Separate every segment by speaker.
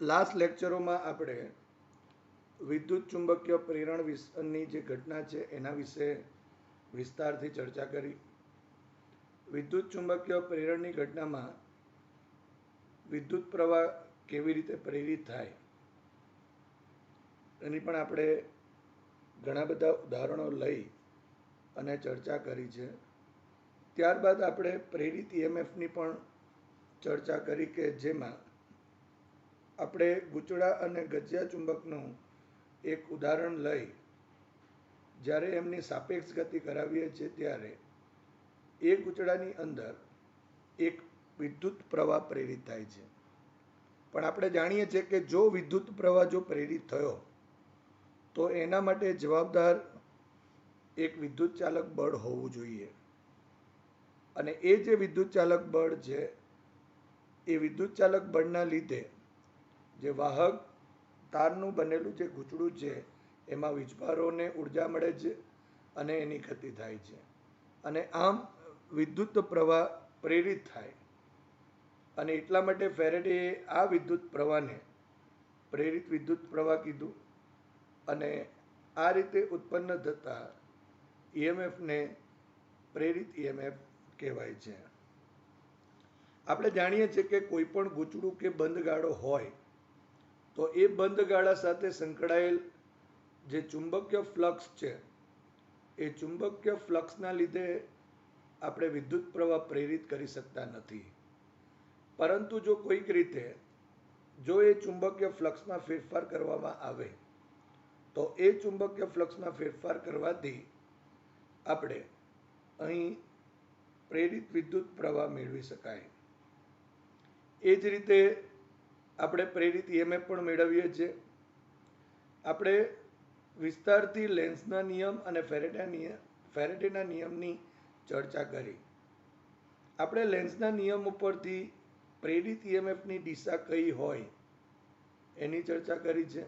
Speaker 1: Last લેક્ચરોમાં આપણે વિદ્યુત ચુંબકીય પ્રેરણ ની જે ઘટના છે એના વિશે વિસ્તારથી ચર્ચા કરી. વિદ્યુત ચુંબકીય પ્રેરણની ઘટનામાં વિદ્યુત પ્રવાહ કેવી રીતે પ્રેરિત થાય એની પણ આપણે ઘણા બધા ઉદાહરણો લઈ અને ચર્ચા કરી છે. ત્યારબાદ આપણે પ્રેરિત ઈએમએફની પણ ચર્ચા કરી કે જેમાં આપણે ગૂંચળા અને ગજિયા ચુંબકનું એક ઉદાહરણ લઈ જ્યારે એમની સાપેક્ષ ગતિ કરાવીએ છીએ ત્યારે એ ગૂંચળાની અંદર એક વિદ્યુત પ્રવાહ પ્રેરિત થાય છે. પણ આપણે જાણીએ છીએ કે જો વિદ્યુત પ્રવાહ જો પ્રેરિત થયો તો એના માટે જવાબદાર એક વિદ્યુત ચાલક બળ હોવું જોઈએ. અને એ જે વિદ્યુત ચાલક બળ છે એ વિદ્યુત ચાલક બળના લીધે જે વાહક તારનું બનેલું જે ગૂંચળું છે એમાં વીજભારોને ઉર્જા મળે છે અને એની ગતિ થાય છે અને આમ વિદ્યુત પ્રવાહ પ્રેરિત થાય. અને એટલા માટે ફેરેડેએ આ વિદ્યુત પ્રવાહને પ્રેરિત વિદ્યુત પ્રવાહ કીધું અને આ રીતે ઉત્પન્ન થતા ઈએમએફને પ્રેરિત ઈએમએફ કહેવાય છે. આપણે જાણીએ છીએ કે કોઈ પણ ગૂંચળું કે બંધ ગાળો હોય તો એ બંધ ગાળા સાથે સંકળાયેલ જે ચુંબકીય ફ્લક્સ છે એ ચુંબકીય ફ્લક્સના લીધે આપણે વિદ્યુત પ્રવાહ પ્રેરિત કરી શકતા નથી. પરંતુ જો કોઈક રીતે જો એ ચુંબકીય ફ્લક્સમાં ફેરફાર કરવામાં આવે તો એ ચુંબકીય ફ્લક્સમાં ફેરફાર કરવાથી આપણે અહીં પ્રેરિત વિદ્યુત પ્રવાહ મેળવી શકાય. એ જ રીતે આપણે પ્રેરિત ઈએમએફ પણ મેળવીએ છીએ. આપણે વિસ્તારથી લેન્સના નિયમ અને ફેરેડેના નિયમની ચર્ચા કરી. આપણે લેન્સના નિયમ ઉપરથી પ્રેરિત ઈએમએફની દિશા કઈ હોય એની ચર્ચા કરી છે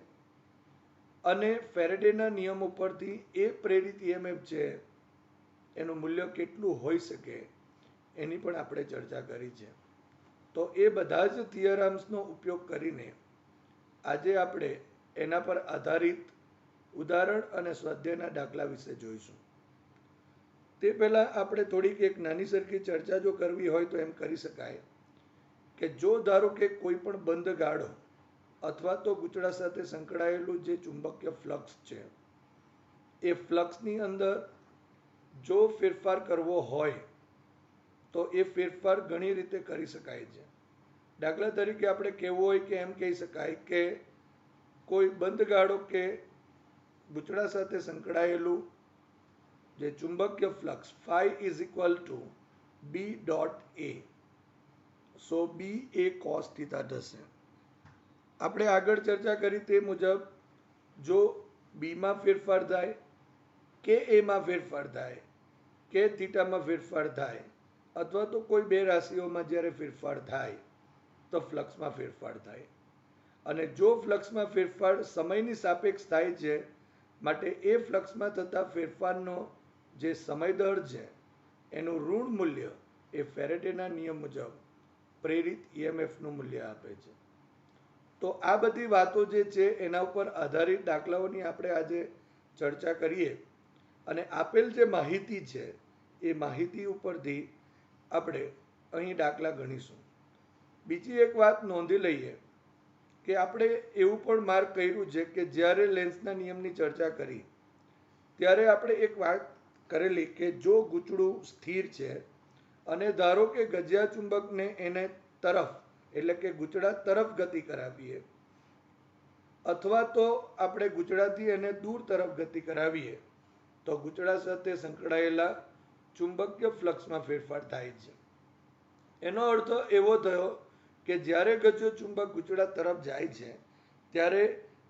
Speaker 1: અને ફેરેડેના નિયમ ઉપરથી એ પ્રેરિત ઈએમએફ છે એનું મૂલ્ય કેટલું હોઈ શકે એની પણ આપણે ચર્ચા કરી છે. તો એ બધા જ થિયરમ્સનો ઉપયોગ કરીને આજે આપણે એના પર આધારિત ઉદાહરણ અને સ્વાધ્યાયના દાખલા વિશે જોઈશું. તે પહેલાં આપણે થોડીક એક નાની સરખી ચર્ચા જો કરવી હોય તો એમ કરી શકાય કે જો ધારો કે કોઈ પણ બંધ ગાળો અથવા તો ગૂંચળા સાથે સંકળાયેલું જે ચુંબકીય ફ્લક્સ છે એ ફ્લક્સની અંદર જો ફેરફાર કરવો હોય તો એ ફેરફાર ઘણી રીતે કરી શકાય છે. દાખલા તરીકે આપણે કહેવું હોય કે એમ કહી શકાય કે કોઈ બંધ ગાળો કે ગૂંચળા સાથે સંકળાયેલું જે ચુંબકીય flux phi is equal to B dot A. So B A cos theta થશે. આપણે આગળ ચર્ચા કરી તે મુજબ જો બીમાં ફેરફાર થાય કે એમાં ફેરફાર થાય કે થીટામાં ફેરફાર થાય અથવા તો કોઈ બે રાશિઓમાં જ્યારે ફેરફાર થાય તો ફ્લક્સમાં ફેરફાર થાય. અને જો ફ્લક્સમાં ફેરફાર સમયની સાપેક્ષ થાય છે માટે એ ફ્લક્સમાં થતા ફેરફારનો જે સમય દર છે એનું ઋણ મૂલ્ય એ ફેરેડેના નિયમ મુજબ પ્રેરિત ઈએમએફનું મૂલ્ય આપે છે. તો આ બધી વાતો જે છે એના ઉપર આધારિત દાખલાઓની આપણે આજે ચર્ચા કરીએ અને આપેલ જે માહિતી છે એ માહિતી ઉપરથી આપણે અહીં દાખલા ગણીશું. બીજી એક વાત નોંધી લઈએ કે આપણે એવું પણ માર્ક કર્યું છે કે જ્યારે લેન્સના નિયમની ચર્ચા કરી ત્યારે આપણે એક વાત કરેલી કે જો ગૂંચળું સ્થિર છે અને ધારો કે ગજિયા ચુંબકને એને તરફ એટલે કે ગૂંચળા તરફ ગતિ કરાવીએ અથવા તો આપણે ગૂંચળાથી એને દૂર તરફ ગતિ કરાવીએ તો ગૂંચળા સાથે સંકળાયેલા ચુંબકીય ફ્લક્સમાં ફેરફાર થાય છે. એનો અર્થ એવો થયો કે જ્યારે ગજિયો ચુંબક ગૂંચળા તરફ જાય છે ત્યારે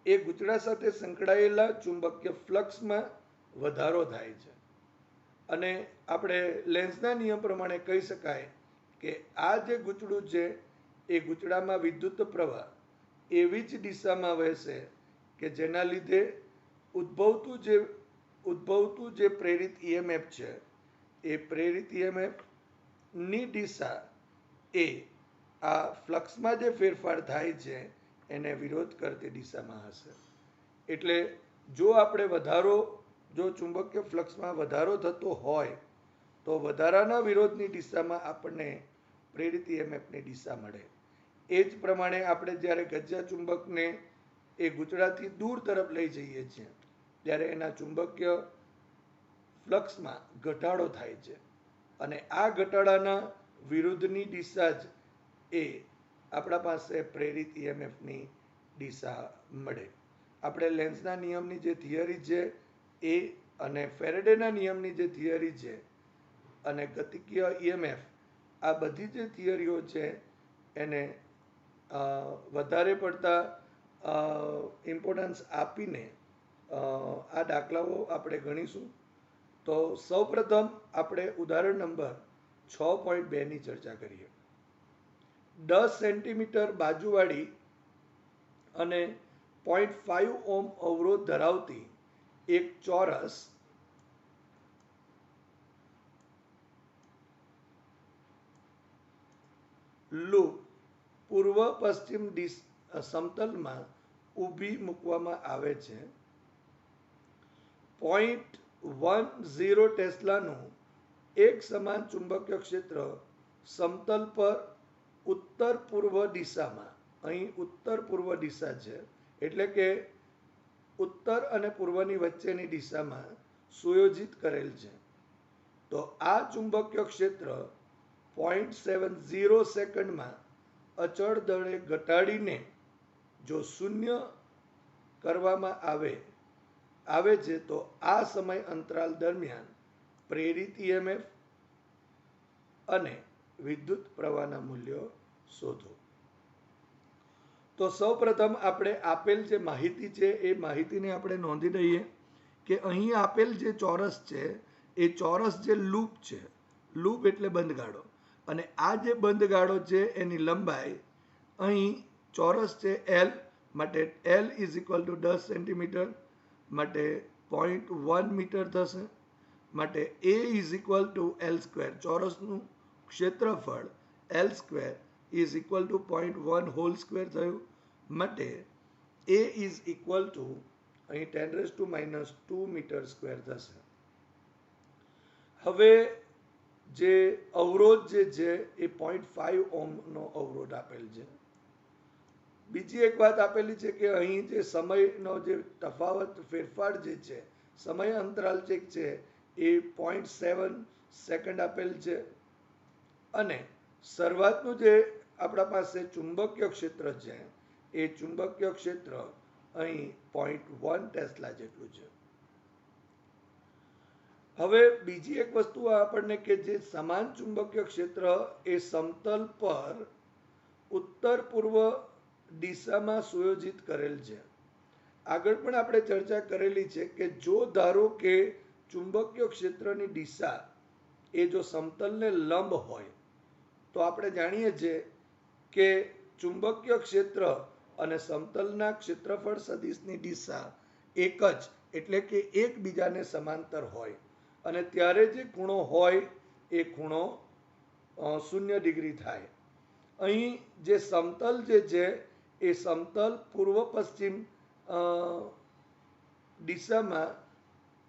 Speaker 1: એ ગૂંચળા સાથે સંકળાયેલા ચુંબકીય ફ્લક્સમાં વધારો થાય છે. અને આપણે લેન્સના નિયમ પ્રમાણે કહી શકાય કે આ જે ગૂંચળું છે એ ગૂંચળામાં વિદ્યુત પ્રવાહ એવી જ દિશામાં વહેશે કે જેના લીધે ઉદ્ભવતું જે પ્રેરિત ઈએમએફ છે એ પ્રેરિત ઈએમએફની દિશા એ આ ફ્લક્સમાં જે ફેરફાર થાય છે એને વિરોધ કરતી દિશામાં હશે. એટલે જો આપણે જો ચુંબકીય ફ્લક્સમાં વધારો થતો હોય તો વધારાના વિરોધની દિશામાં આપણને પ્રેરિત EMFની દિશા મળે. એ જ પ્રમાણે આપણે જ્યારે ગજ્જા ચુંબકને એ ગૂંચળાથી દૂર તરફ લઈ જઈએ છીએ ત્યારે એના ચુંબકીય ફ્લક્સમાં ઘટાડો થાય છે અને આ ઘટાડાના વિરુદ્ધની દિશા જ એ આપણા પાસે પ્રેરિત EMFની દિશા મળે. આપણે લેન્સના નિયમની જે થિયરી છે એ અને ફેરેડેના નિયમની જે થિયરી છે અને ગતિકીય EMF આ બધી જે થિયરીઓ છે એને વધારે પડતા ઇમ્પોર્ટન્સ આપીને આ દાખલાઓ આપણે ગણીશું. તો સૌપ્રથમ આપણે ઉદાહરણ નંબર 6.2ની ચર્ચા કરીએ. 10 સેન્ટીમીટર બાજુવાળી અને 0.5 ઓહ્મ અવરોધ ધરાવતી એક ચોરસ લૂપ પૂર્વ પશ્ચિમ સમતલમાં ઊભી મૂકવામાં આવે છે. 0.10 ટેસ્લાનું એક સમાન ચુંબકીય ક્ષેત્ર સમતલ પર ઉત્તર પૂર્વ દિશામાં, અહીં ઉત્તર પૂર્વ દિશા છે એટલે કે ઉત્તર અને પૂર્વની વચ્ચેની દિશામાં સુયોજિત કરેલ છે. તો આ ચુંબકીય ક્ષેત્ર 0.70 સેકન્ડમાં અચળ દળે ઘટાડીને જો શૂન્ય કરવામાં આવે છે તો આ સમય અંતરાલ દરમિયાન પ્રેરિત EMF અને વિદ્યુત પ્રવાહના મૂલ્યો શોધો. તો સૌપ્રથમ આપણે આપેલ જે માહિતી છે એ માહિતીને આપણે નોંધી લઈએ કે અહીં આપેલ જે ચોરસ છે એ ચોરસ જે લૂપ છે, લૂપ એટલે બંધગાળો, અને આ જે બંધગાળો છે એની લંબાઈ અહીં ચોરસ છે L માટે L = 10 સેન્ટીમીટર માટે 0.1 મીટર થશે. માટે A = L², ચોરસનું ક્ષેત્રફળ L² = 0.1 હોલ સ્ક્વેર થયું. માટે A = અહીં 10⁻² મીટર સ્ક્વેર થશે. હવે જે અવરોધ જે છે એ 0.5 ઓહ્મનો અવરોધ આપેલ છે. બીજી એક વાત આપેલી છે કે અહીં જે સમયનો જે તફાવત ફેરફાર જે છે, સમય અંતરાલ જે છે એ 0.7 સેકન્ડ આપેલ છે અને શરૂઆતનું જે આપણા પાસે ચુંબકીય ક્ષેત્ર છે એ ચુંબકીય ક્ષેત્ર અહીં 0.1 ટેસ્લા જેટલું છે. હવે બીજી એક વસ્તુ આપણને કે જે સમાન ચુંબકીય ક્ષેત્ર એ સમતલ પર ઉત્તર પૂર્વ દિશામાં સુયોજિત કરેલ છે. આગળ પણ આપણે ચર્ચા કરેલી છે કે જો ધારો કે ચુંબકીય ક્ષેત્રની દિશા એ જો સમતલને લંબ હોય તો આપણે જાણીએ છીએ કે ચુંબકીય ક્ષેત્ર અને સમતલના ક્ષેત્રફળ સદિશની દિશા એક જ, એટલે કે એકબીજાને સમાંતર હોય અને ત્યારે જે ખૂણો હોય એ ખૂણો 0 ડિગ્રી થાય. અહીં જે સમતલ જે છે એ સમતલ પૂર્વ પશ્ચિમ દિશામાં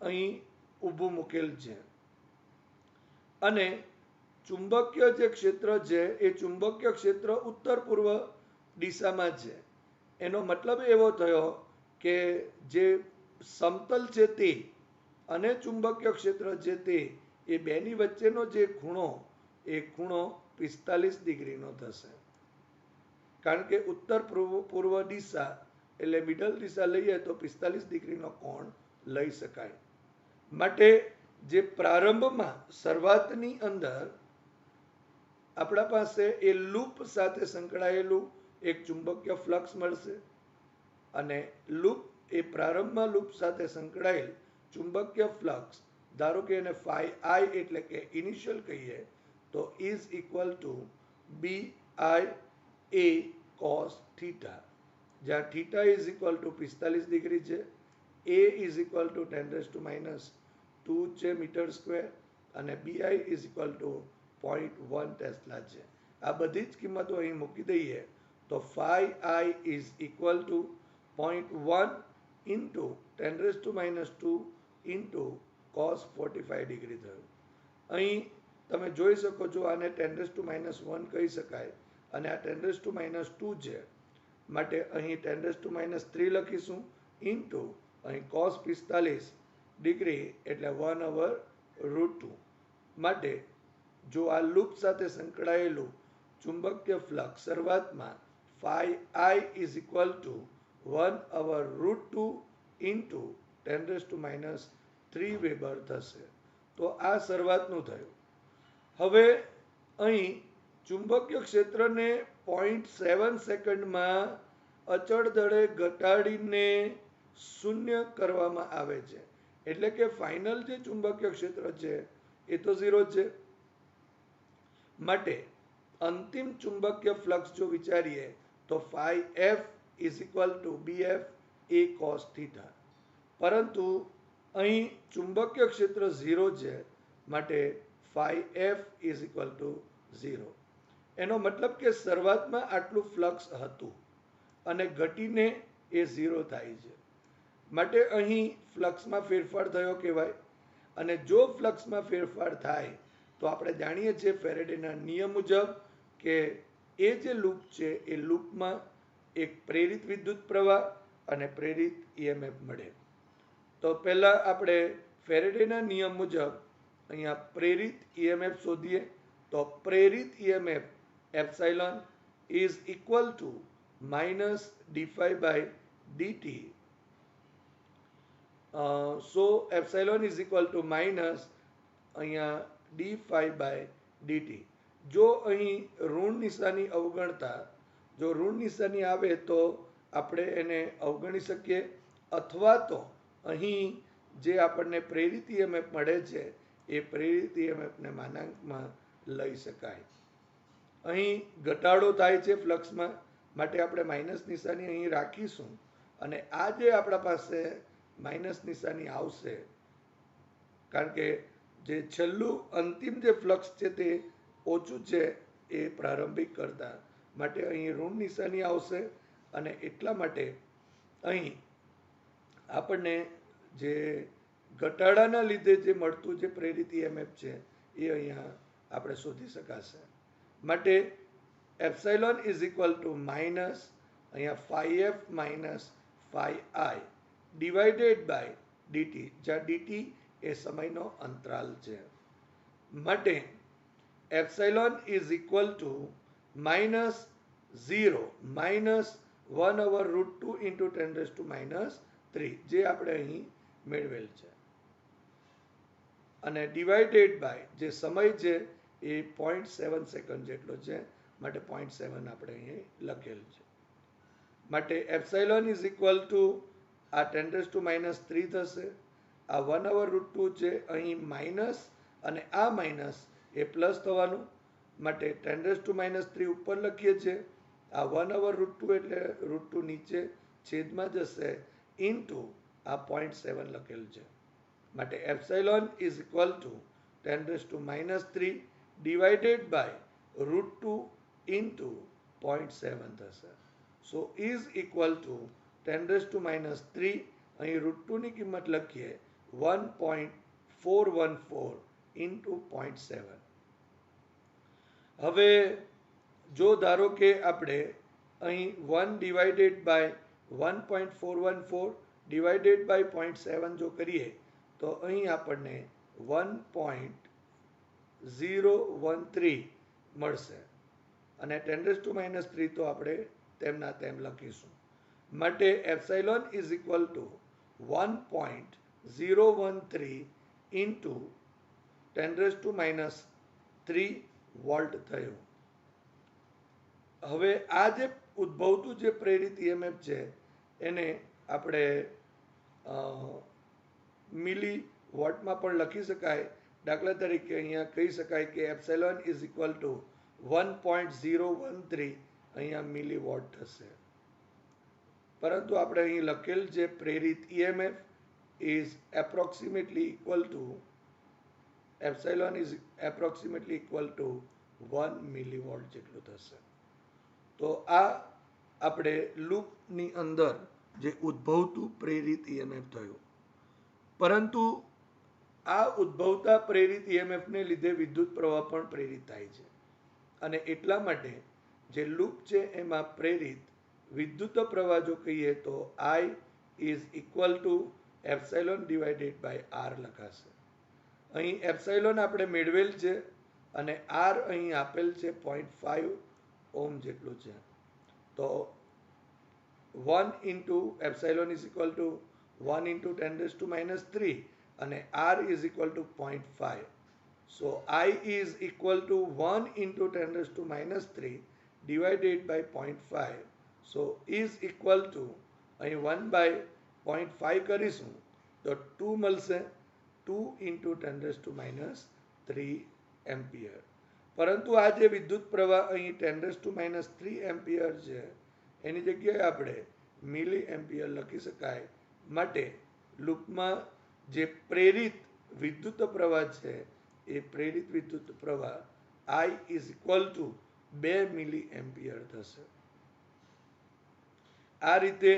Speaker 1: અહીં ઊભું મૂકેલ છે અને ચુંબકીય જે ક્ષેત્ર છે એ ચુંબકીય ક્ષેત્ર ઉત્તર પૂર્વ દિશામાં છે. એનો મતલબ એવો થયો કે જે સમતલ છે તે અને ચુંબકીય ક્ષેત્ર છે તે એ બેની વચ્ચેનો જે ખૂણો એ ખૂણો 45 ડિગ્રીનો થશે. કારણ કે ઉત્તર પૂર્વ દિશા એટલે મિડલ દિશા લઈએ તો 45 ડિગ્રીનો કોણ લઈ શકાય. માટે જે પ્રારંભમાં શરૂઆતની અંદર આપણા પાસે એ લૂપ સાથે સંકળાયેલું એક ચુંબકીય ફ્લક્સ મળશે અને લૂપ એ પ્રારંભમાં લૂપ સાથે સંકળાયેલ ચુંબકીય ફ્લક્સ, ધારો કે એને phi I એટલે કે ઇનિશિયલ કહીએ તો = BI A cos θ, જ્યાં θ = 45 ડિગ્રી છે, A = 10⁻² છે મીટર સ્ક્વેર અને BI = 0.1 ટેસ્લા છે. આ બધી જ કિંમતો અહીં મૂકી દઈએ તો phi I is equal to 0.1 into 10 raised to minus 2 into cos 45 degree થયું. અહીં તમે જોઈ શકો છો આને 10 raised to minus 1 કહી શકાય અને આ 10 raised to minus 2 છે માટે અહીં 10 raised to minus 3 લખીશું ઇન્ટુ અહીં cos 45 ડિગ્રી એટલે 1/√2 માટે જો આ લૂપ સાથે સંકળાયેલું ચુંબકીય ફ્લક્સ શરૂઆતમાં phi I is equal to 1/√2 into 10 raised to minus 3 weber થશે. તો આ શરૂઆતનું થયું. હવે અહીં ચુંબકીય ક્ષેત્રને 0.7 સેકન્ડમાં અચળ દળે ઘટાડીને શૂન્ય કરવામાં આવે છે. એટલે કે ફાઇનલ જે ચુંબકીય ક્ષેત્ર છે એ તો 0 છે. માટે અંતિમ ચુંબકીય ફ્લક્સ જો વિચારીએ તો phi F is equal to BF A cos theta. પરંતુ અહીં ચુંબકીય ક્ષેત્ર 0 છે માટે phi F is equal to 0. એનો મતલબ કે શરૂઆતમાં આટલું ફ્લક્સ હતું અને ઘટીને એ 0 થાય છે માટે અહીં ફ્લક્સમાં ફેરફાર થયો કહેવાય. અને જો ફ્લક્સમાં ફેરફાર થાય તો આપણે જાણીએ છીએ ફેરેડેના નિયમ મુજબ કે એ જે લૂપ છે એ લૂપમાં એક પ્રેરિત વિદ્યુત પ્રવાહ અને પ્રેરિત EMF મળે. તો પહેલાં આપણે ફેરેડેના નિયમ મુજબ અહીંયા પ્રેરિત EMF શોધીએ. તો પ્રેરિત EMF epsilon is equal to minus d∅/dt. So epsilon is equal to minus અહીંયા d∅/dt. જો અહીં ઋણ નિશાની અવગણતા જો ઋણ નિશાની આવે તો આપણે એને અવગણી શકીએ અથવા તો અહીં જે આપણને પ્રેરિત EMF મળે છે એ પ્રેરિત EMFને માનાંકમાં લઈ શકાય. અહીં ઘટાડો થાય છે ફ્લક્સમાં માટે આપણે માઇનસ નિશાની અહીં રાખીશું અને આ જે આપણા પાસે માઇનસ નિશાની આવશે કારણ કે જે છેલ્લું અંતિમ જે ફ્લક્સ છે તે ઓછું છે એ પ્રારંભિક કરતા માટે અહીં ઋણ નિશાની આવશે અને એટલા માટે અહીં આપણને જે ઘટાડાના લીધે જે મળતું જે પ્રેરિત EMF છે એ અહીંયા આપણે શોધી શકાશે. માટે epsilon is equal to minus અહીંયા phi F minus phi I divided by dt, જ્યાં dt એ સમયનો અંતરાલ છે. માટે epsilon is equal to minus 0 minus 1/√2 into 10 raised to minus 3 જે આપણે અહીં મેળવેલ છે અને ડિવાઇડેડ બાય જે સમય છે એ 0.7 સેકન્ડ જેટલો છે માટે 0.7 આપણે અહીં લખેલ છે. માટે એપ્સાઇલોન ઇઝ ઇક્વલ ટુ આ 10 raised to minus 3 થશે. આ 1/√2 છે અહીં માઇનસ અને આ માઇનસ એ પ્લસ થવાનું માટે 10 raised to minus 3 ઉપર લખીએ છીએ. આ 1/√2 એટલે √2 નીચે છેદમાં જશે ઇન્ટુ આ 0.7 લખેલ છે માટે epsilon is equal to 10 raised to minus 3 divided by √2 into 0.7 થશે. So is equal to 10 raised to minus 3 અહીં √2 ની કિંમત લખીએ 1.414 ઇન્ટુ 0.7. હવે જો ધારો કે આપણે અહીં 1 ડિવાઇડેડ બાય 1.414 ડિવાઇડેડ બાય 0.7 જો કરીએ તો અહીં આપણને 1.013 મળશે અને 10 raised to minus 3 તો આપણે તેમના તેમ લખીશું. માટે epsilon is equal two 1.013 into 10 raised to minus 3 volt થયું. હવે આ જે ઉદ્ભવતું જે પ્રેરિત EMF છે એને આપણે મિલી વોટમાં પણ લખી શકાય. દાખલા તરીકે અહીંયા કહી શકાય કે એપ્સાઇલોન ઇઝ ઇક્વલ ટુ 1.013 અહીંયા મિલી વોટ થશે. પરંતુ આપણે અહીં લખેલ જે પ્રેરિત EMF is approximately equal to epsilon is approximately equal to 1 milliwatt જેટલું થશે. તો આ આપણે લૂપની અંદર જે ઉદ્ભવતું પ્રેરિત ઈએમએફ થયું, પરંતુ આ ઉદ્ભવતા પ્રેરિત ઈએમએફને લીધે વિદ્યુત પ્રવાહ પણ પ્રેરિત થાય છે, અને એટલા માટે જે લૂપ છે એમાં પ્રેરિત વિદ્યુત પ્રવાહ જો કહીએ તો I is equal to epsilon divided by R લખાશે. અહીં એપ્સાઇલોન આપણે મેળવેલ છે અને R અહીં આપેલ છે 0.5 ઓહમ જેટલું છે. તો 1 into epsilon is equal to 1 into 10⁻³ અને R is equal two 0.5. So I is equal to 1 into 10⁻³ divided by 0.5. So is equal to અહીં 1/0.5 કરીશું તો 2 મળશે, 2 into 10⁻³ એમ્પિયર. પરંતુ આ જે વિદ્યુત પ્રવાહ અહીં 10⁻³ એમ્પિયર છે એની જગ્યાએ આપણે મિલી એમ્પિયર લખી શકાય. માટે લૂપમાં જે પ્રેરિત વિદ્યુત પ્રવાહ છે એ પ્રેરિત વિદ્યુત પ્રવાહ I is equal to 2 milli ampere થશે. આ રીતે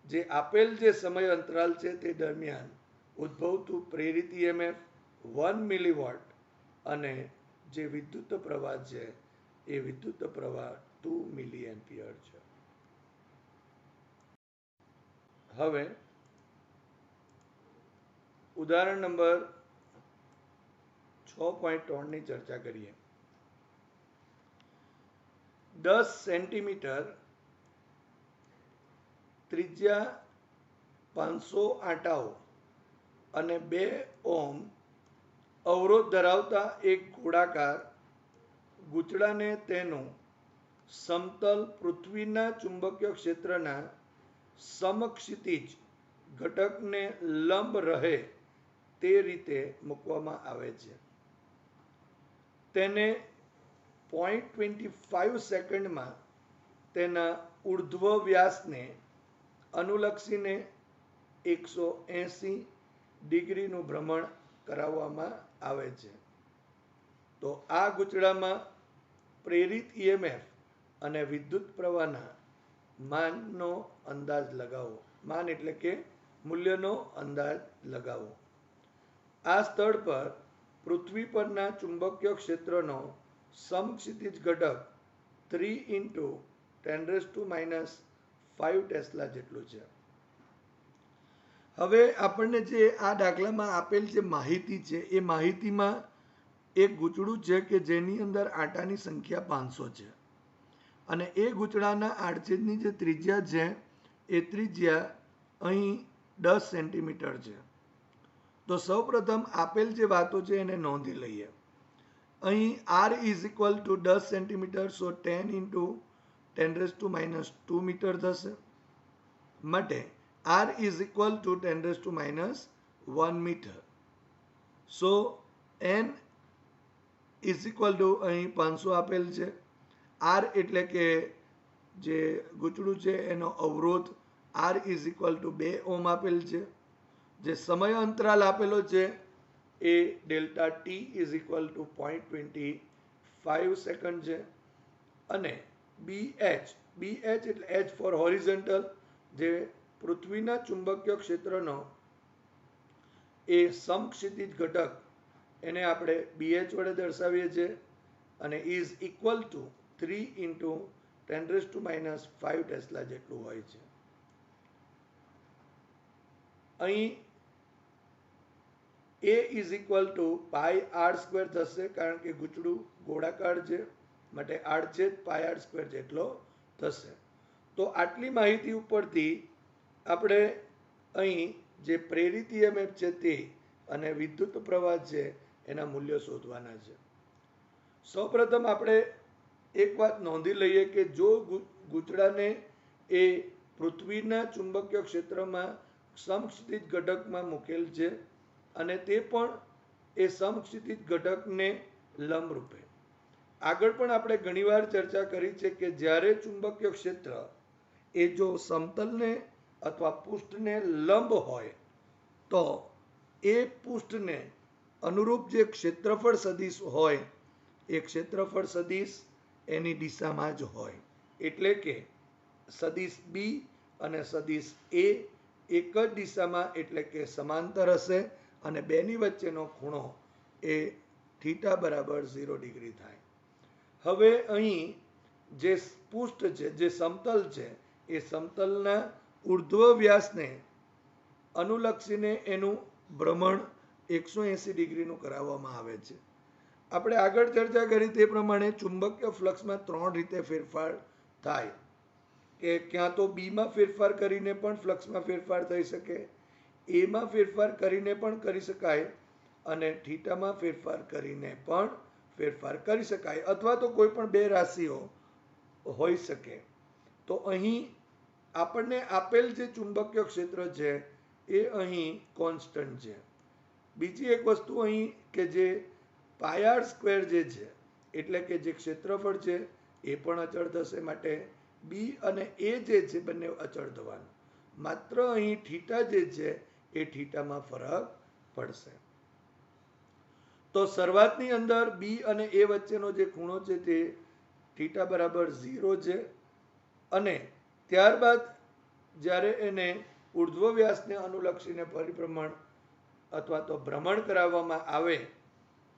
Speaker 1: જે આપેલ જે સમય અંતરાલ છે તે દરમિયાન ઉદ્ભવતું પ્રેરિત ઈએમએફ 1 મિલીવોટ અને જે વિદ્યુત પ્રવાહ છે એ વિદ્યુત પ્રવાહ 2 મિલી એમ્પિયર છે. હવે ઉદાહરણ નંબર 6.3 ની ચર્ચા કરીએ. 10 સેન્ટીમીટર ત્રિજ્યા 500 આંટાઓ અને 2 ઓહમ અવરોધ ધરાવતા એક ગોળાકાર ગૂંચળાને તેનું સમતલ પૃથ્વીના ચુંબકીય ક્ષેત્રના સમક્ષિતિજ ઘટકને લંબ રહે તે રીતે મૂકવામાં આવે છે. તેને 0.25 સેકન્ડમાં તેના ઉર્ધ્વ વ્યાસને અનુલક્ષીને 180 ડિગ્રીનું ભ્રમણ કરાવવામાં આવે છે. તો આ ગૂંચળામાં પ્રેરિત ઈએમએફ અને વિદ્યુત પ્રવાહના માનનો અંદાજ લગાવો. માન એટલે કે મૂલ્યનો અંદાજ લગાવો. આ સ્થળ પર પૃથ્વી પરના ચુંબકીય ક્ષેત્રનો સમક્ષિતિજ ઘટક 3 into 10⁻⁵ ટેસ્લા જેટલું છે. હવે આપણને જે આ દાખલામાં આપેલ જે માહિતી છે એ માહિતીમાં એક ગૂંચળું છે કે જેની અંદર આંટાની સંખ્યા 500 છે અને એ ગૂંચળાના આડછેદની જે ત્રિજ્યા છે એ ત્રિજ્યા અહીં 10 સેન્ટીમીટર છે. તો સૌપ્રથમ આપેલ જે વાતો છે એને નોંધી લઈએ. અહીં R is equal to 10 centimetre, so 10 into 10⁻² metre થશે. માટે R is equal to 10⁻1 metre. So N is equal to અહીં 500 આપેલ છે. R એટલે કે જે ગૂંચળું છે એનો અવરોધ R is equal to 2 ohm આપેલ છે. જે સમય અંતરાલ આપેલો છે એ delta T is equal to 0.25 second છે. અને BH એટલે H ફોર હોરિઝોન્ટલ, જે પૃથ્વીના ચુંબકીય ક્ષેત્રનો એ સમક્ષિતિજ ઘટક એને આપણે BH વડે દર્શાવીએ છીએ અને is equal to 3 into 10⁻⁵ tesla જેટલું હોય છે. અહીં A is equal two πr² થશે, કારણ કે ગૂંચળું ગોળાકાર છે માટે આડછેદ πr² જેટલો થશે. તો આટલી માહિતી ઉપરથી આપણે અહીં જે પ્રેરિત ઈએમએફ છે તે અને વિદ્યુત પ્રવાહ છે એના મૂલ્યો શોધવાના છે. સૌપ્રથમ આપણે એક વાત નોંધી લઈએ કે જો ગૂંચળાને એ પૃથ્વીના ચુંબકીય ક્ષેત્રમાં સમક્ષિતિજ ઘટકમાં મૂકેલ છે અને તે પણ એ સમક્ષિતિજ ઘટકને લંબરૂપે. આગળ પણ આપણે ઘણીવાર ચર્ચા કરી છે કે જ્યારે ચુંબકીય ક્ષેત્ર એ જો સમતલને અથવા પૃષ્ઠને લંબ હોય તો એ પૃષ્ઠને અનુરૂપ જે ક્ષેત્રફળ સદિશ હોય એ ક્ષેત્રફળ સદિશ એની દિશામાં જ હોય. એટલે કે સદિશ બી અને સદિશ એ એક જ દિશામાં એટલે કે સમાંતર હશે અને બેની વચ્ચેનો ખૂણો એ થીટા બરાબર 0 ડિગ્રી થાય. હવે અહીં જે પૃષ્ઠ છે, જે સમતલ છે, એ સમતલના ઉર્ધ્વ વ્યાસને અનુલક્ષીને એનું ભ્રમણ 180 ડિગ્રીનું કરાવવામાં આવે છે. આપણે આગળ ચર્ચા કરી તે પ્રમાણે ચુંબકીય ફ્લક્સમાં 3 રીતે ફેરફાર થાય કે ક્યાં તો બીમાં ફેરફાર કરીને પણ ફ્લક્સમાં ફેરફાર થઈ શકે, એમાં ફેરફાર કરીને પણ કરી શકાય અને થીટામાં ફેરફાર કરીને પણ ફેરફાર કરી શકાય, અથવા તો કોઈ પણ બે રાશિઓ હોઈ શકે. તો અહીં આપણને આપેલ જે ચુંબકીય ક્ષેત્ર છે એ અહીં કોન્સ્ટન્ટ છે. બીજી એક વસ્તુ અહીં કે જે પાય સ્ક્વેર જે છે એટલે કે જે ક્ષેત્રફળ છે એ પણ અચળ થશે, માટે બી અને એ જે છે બંને અચળ થવાનું. માત્ર અહીં થીટા જે છે એ થીટામાં ફરક પડશે. તો શરૂઆતની અંદર બી અને એ વચ્ચેનો જે ખૂણો છે તે થીટા બરાબર 0 છે અને ત્યારબાદ જ્યારે એને ઉર્ધ્વ વ્યાસને અનુલક્ષીને પરિભ્રમણ અથવા તો ભ્રમણ કરાવવામાં આવે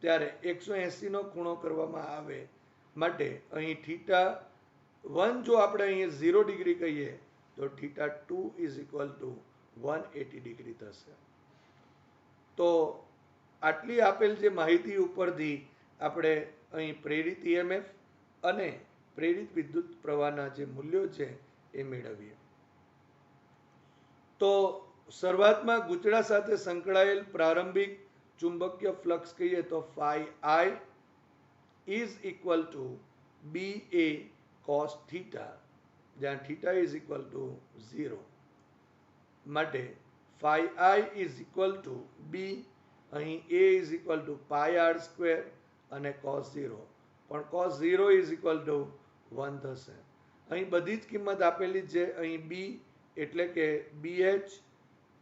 Speaker 1: ત્યારે 180 નો ખૂણો કરવામાં આવે, માટે અહીં થીટા 1 જો આપણે અહીં 0 ડિગ્રી કહીએ તો theta 2 is equal two 180 degree થશે. તો આટલી આપેલ જે માહિતી ઉપરથી આપણે અહીં પ્રેરિત EMF અને પ્રેરિત વિદ્યુત પ્રવાહના જે મૂલ્યો છે એ મેળવીએ. તો શરૂઆતમાં ગૂંચળા સાથે સંકળાયેલ પ્રારંભિક ચુંબકીય ફ્લક્સ કહીએ તો phi I is equal to B A cos theta, જ્યાં થીટા ઇઝ ઇક્વલ ટુ 0, માટે phi I is equal to B, અહીં a is equal to pi r square અને કોસ 0, પણ કોસ 0 ઇઝ ઇક્વલ ટુ 1 થશે. અહીં બધી જ કિંમત આપેલી છે. અહીં બી એટલે કે BH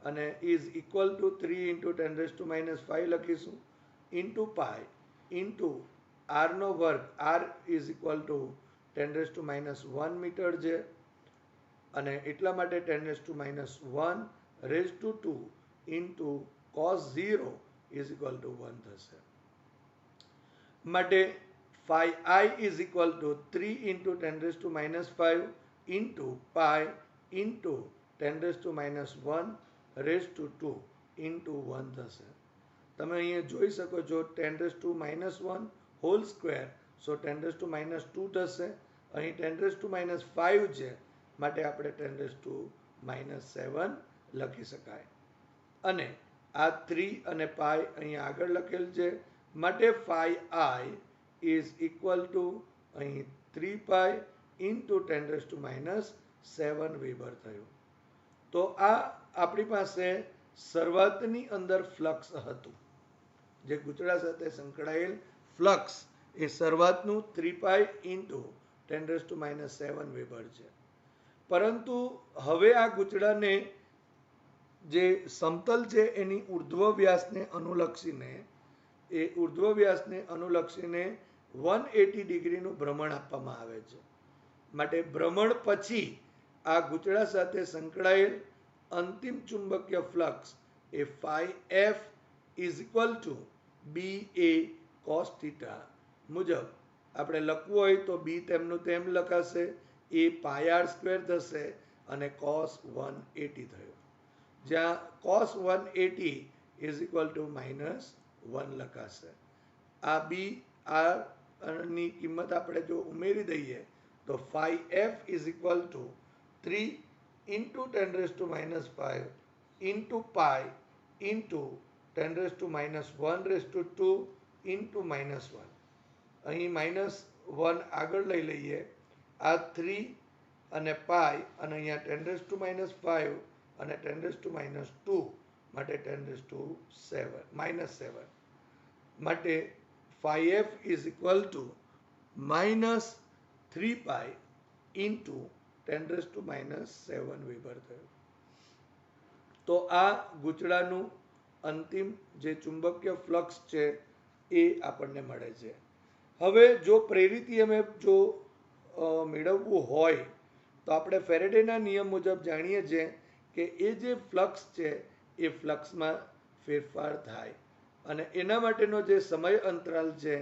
Speaker 1: અને ઇઝ ઇક્વલ ટુ 3 ઇન્ટુ 10⁻⁵ લખીશું ઇન્ટુ પાય ઇન્ટુ આરનો વર્ગ, R is equal to 10⁻⁻1 metre છે અને એટલા માટે 10⁻1 raise to 2 into cos 0 is equal to 1 થશે. માટે phi I is equal to 3 into 10⁻⁵ into pi into 10⁻1 raise to 2 into 1 થશે. તમે અહીંયા જોઈ શકો છો 10⁻1 હોલ સ્ક્વેર, સો 10⁻2 થશે. અહીં 10⁻5 છે માટે આપણે 10⁻7 લખી શકાય અને આ 3 અને પાય અહીંયા આગળ લખેલ છે, માટે phi I is equal to અહીં 3 પાય ઇન્ટુ 10⁻7 વેબર થયું. તો આ આપણી પાસે શરૂઆતની અંદર ફ્લક્સ હતું, જે ગૂંચળા સાથે સંકળાયેલ ફ્લક્સ એ શરૂઆતનું 3 પાય ઇન્ટુ 10⁻7 વેબર છે. પરંતુ હવે આ ગૂંચળાને જે સમતલ છે એની ઉર્ધ્વ વ્યાસને અનુલક્ષીને 180 ડિગ્રીનું ભ્રમણ આપવામાં આવે છે. માટે ભ્રમણ પછી આ ગૂંચળા સાથે સંકળાયેલ અંતિમ ચુંબકીય ફ્લક્સ એ phi F is equal to B A cos theta મુજબ આપણે લખવું હોય તો બી તેમનું તેમ લખાશે, એ પાય આર સ્ક્વેર થશે અને કોસ 180 થયો, જ્યાં કોસ 180 ઇઝ ઇક્વલ ટુ -1 લખાશે. આ બી આર ની કિંમત આપણે જો ઉમેરી દઈએ તો phi F is equal to 3 into 10⁻5 into pi into 10⁻1 raise to 2 into -1. અહીં -1 આગળ લઈ લઈએ, આ 3 અને પાય અને અહીંયા 10⁻5 અને 10⁻2 માટે 10⁻7 માટે phi F is equal to -3 pi into 10⁻7 weber થયું. તો આ ગૂંચળાનું અંતિમ જે ચુંબકીય ફ્લક્સ છે એ આપણને મળે છે. હવે જો પ્રેરિત EMF જો મેળવવું હોય તો આપણે ફેરેડેના નિયમ મુજબ જાણીએ છીએ કે એ જે ફ્લક્સ છે એ ફ્લક્સમાં ફેરફાર થાય અને એના માટેનો જે સમય અંતરાલ છે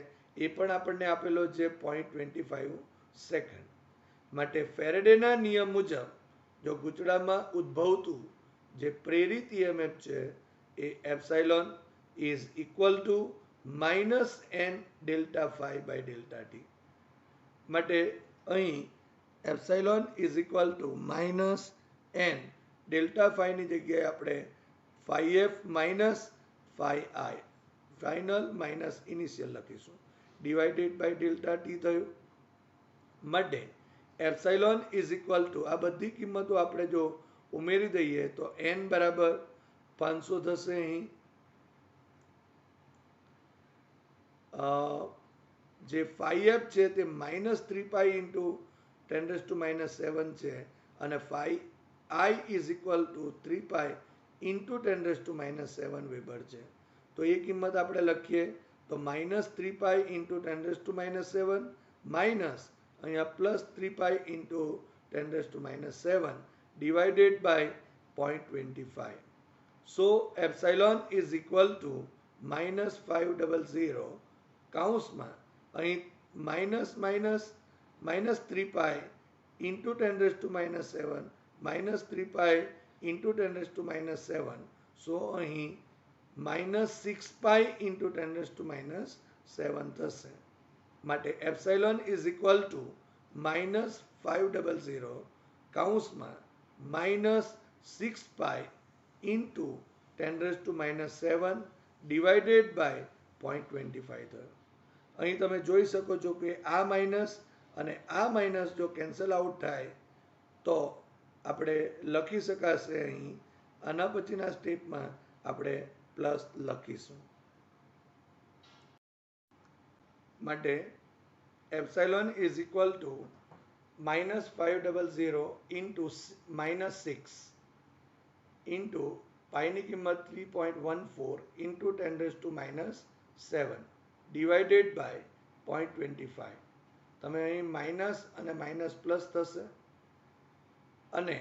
Speaker 1: એ પણ આપણને આપેલો છે 0.25 સેકન્ડ. માટે ફેરેડેના નિયમ મુજબ જો ગૂંચળામાં ઉદ્ભવતું જે પ્રેરિત EMF છે એ epsilon is equal to minus n delta phi by delta t. માટે અહીં epsilon is equal to minus n delta ફાઈની જગ્યાએ આપણે phi F minus phi I final minus initial લખીશું ડિવાઇડેડ બાય ડેલ્ટા ટી થયું. માટે એપ્સાઇલોન ઇઝ ઇક્વલ ટુ આ બધી કિંમતો આપણે જો ઉમેરી દઈએ તો n બરાબર 500 થશે. અહીં જે ફાઈ એફ છે તે માઇનસ 3 પાઈ ઇન્ટુ 10⁻⁷ છે અને phi I is equal to 3 pi into 10⁻⁷ weber છે. તો એ કિંમત આપણે લખીએ તો માઇનસ 3 પાઈ ઇન્ટુ 10⁻⁷ માઇનસ અહીંયા plus 3 pi into 10⁻⁷ divided by 0.25. So epsilon is equal to -500 કૌંસમાં અહીં minus minus minus 3 pi into 10⁻⁷ minus 3 pi into 10⁻⁷. So અહીં -6 પાઈ ઇન્ટુ 10⁻⁷ થશે. માટે એપ્સાઇલોન ઇઝ ઇક્વલ ટુ -500 કૌંસમાં -6 પાઈ ઇન્ટુ 10⁻⁷ ડિવાઇડેડ બાય 0.25 થયો. અહીં તમે જોઈ શકો છો કે આ માઇનસ અને આ માઇનસ જો કેન્સલ આઉટ થાય તો આપણે લખી શકાશે. અહીં આના પછીના સ્ટેપમાં આપણે પ્લસ લખીશું. માટે epsilon is equal to -500 into -6 into પાઈની કિંમત 3.14 ઇન્ટુ 10⁻⁷ ડિવાઇડેડ બાય 0.25. તમે અહીં માઇનસ અને માઇનસ પ્લસ થશે અને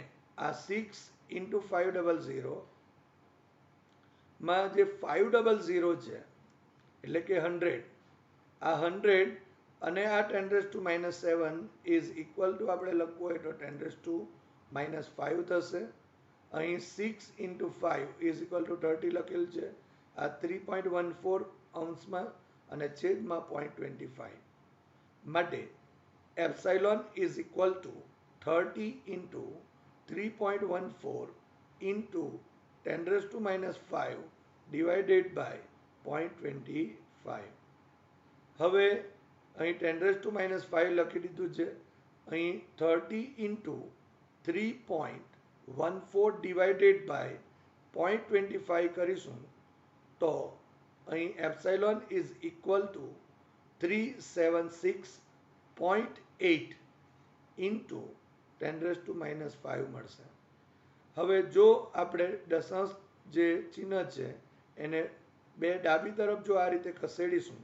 Speaker 1: આ 6 ઇન્ટુ 500 માં જે 500 છે એટલે કે 100, આ 100 અને આ 10⁻⁷ ઇઝ ઇક્વલ ટુ આપણે લખવું હોય તો 10⁻⁵ થશે. અહીં 6 ઇન્ટુ 5 ઇઝ ઇક્વલ ટુ 30 લખેલ છે. આ 3.14 અંશમાં અને છેદમાં 0.25. માટે epsilon is equal to 30 into 3.14 into 10⁻⁵ divided by 0.25. હવે અહીં 10⁻⁵ લખી દીધું છે. અહીં 30 ઇન્ટુ 3.14 ડિવાઇડેડ બાય 0.25 કરીશું તો અહીં epsilon is equal two 376.8 into 10⁻⁵ મળશે. હવે જો આપણે દશાંશ જે ચિહ્ન છે એને બે ડાબી તરફ જો આ રીતે ખસેડીશું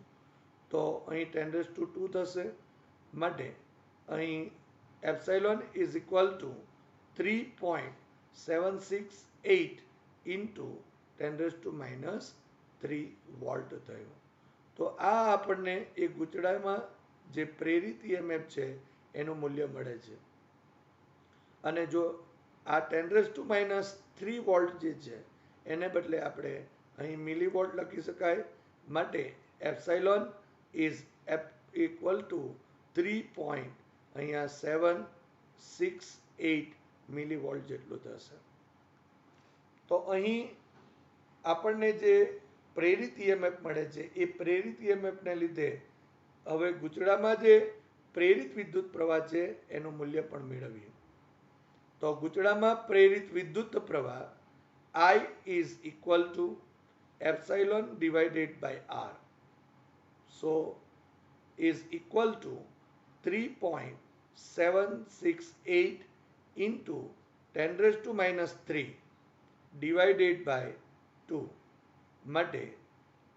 Speaker 1: તો અહીં 10⁻² થશે. માટે અહીં epsilon is equal two 3.768 into 10⁻³ volt થયું. તો આ આપણને એ ગૂંચળામાં જે પ્રેરિત EMF છે એનું મૂલ્ય મળે છે. અને જો આ 10⁻³ વોલ્ટ જે છે એને બદલે આપણે અહીં મિલીવોલ્ટ લખી શકાય. માટે epsilon is equal two 3.768 millivolt જેટલું થશે. તો અહીં આપણને જે પ્રેરિત EMF મળે છે એ પ્રેરિત EMF ને લીધે હવે ગૂંચળામાં જે પ્રેરિત વિદ્યુત પ્રવાહ છે એનું મૂલ્ય પણ મેળવીએ. તો ગૂંચળામાં પ્રેરિત વિદ્યુત પ્રવાહ I is equal to epsilon divided by R. So is equal to 3.768 into 10⁻³ divided by 2. માટે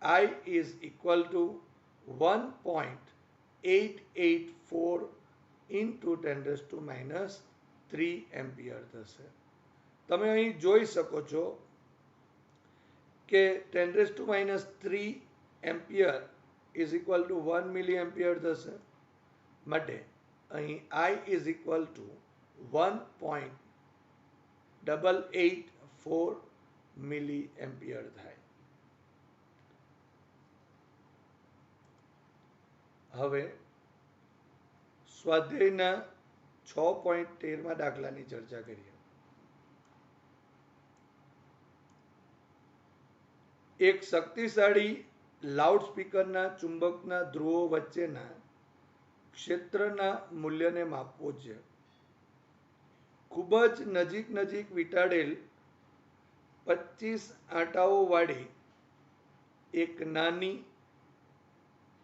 Speaker 1: I is equal to 1.884 into 10⁻³ 3 ampere થશે. તમે અહીં જોઈ શકો છો કે 10⁻³ ampere is equal to 1 milli ampere થશે. માટે અહીં I is equal two 1.884 milli ampere થાય. હવે સ્વાધ્યાયના 6.13 દાખલાની ચર્ચા કરીએ. એક શક્તિશાળી લાઉડસ્પીકરના ચુંબકના ધ્રુવો વચ્ચેના ક્ષેત્રના મૂલ્યને માપવું છે. ખૂબ જ નજીક વીંટાળેલ 25 આંટાઓવાળી એક નાની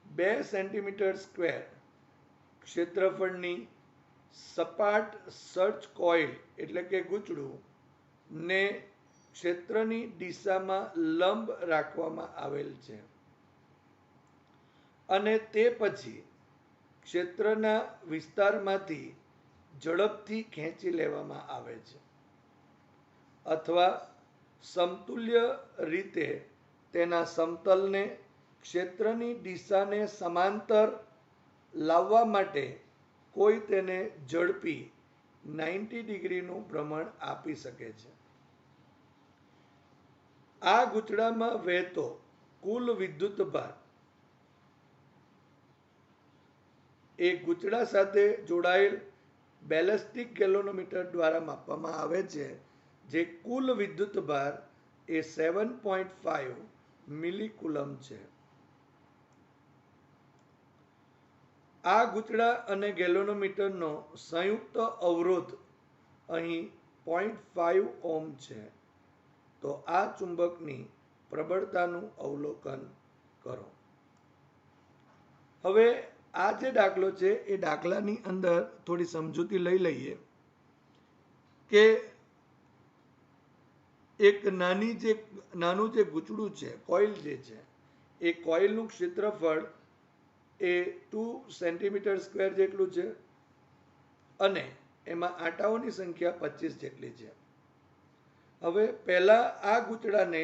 Speaker 1: 2 સેન્ટીમીટર સ્ક્વેર ક્ષેત્રફળની સપાટ સર્ચ કોઇલ એટલે કે ગૂંચળું ને ક્ષેત્રની દિશામાં લંબ રાખવામાં આવેલ છે અને તે પછી ક્ષેત્રના વિસ્તારમાંથી ઝડપથી ખેંચી લેવામાં આવે છે અથવા સમતુલ્ય રીતે તેના સમતલને ક્ષેત્રની દિશાને સમાંતર લાવવા માટે કોઈ તેને ઝડપી 90 ડિગ્રીનું ભ્રમણ આપી શકે છે. આ ગૂંચળામાં વહેતો કુલ વિદ્યુતભાર એ ગૂંચળા સાથે જોડાયેલ બેલેસ્ટિક ગેલ્વેનોમીટર દ્વારા માપવામાં આવે છે, જે કુલ વિદ્યુતભાર એ 7.5 મિલીકુલમ છે. આ ગૂંચળા અને ગેલ્વેનોમીટરનો સંયુક્ત અવરોધ અહીં 0.5 ઓહ્મ છે. તો આ ચુંબકની પ્રબળતાનું અવલોકન કરો. હવે આ જે દાખલો છે એ દાખલાની અંદર થોડી સમજૂતી લઈ લઈએ કે એક નાનું જે ગૂંચળું છે, કોઇલ જે છે, એ કોઇલનું ક્ષેત્રફળ એ 2 સેન્ટીમીટર સ્ક્વેર જેટલું છે અને એમાં આંટાઓની સંખ્યા 25 જેટલી છે. હવે પહેલા આ ગૂંચળાને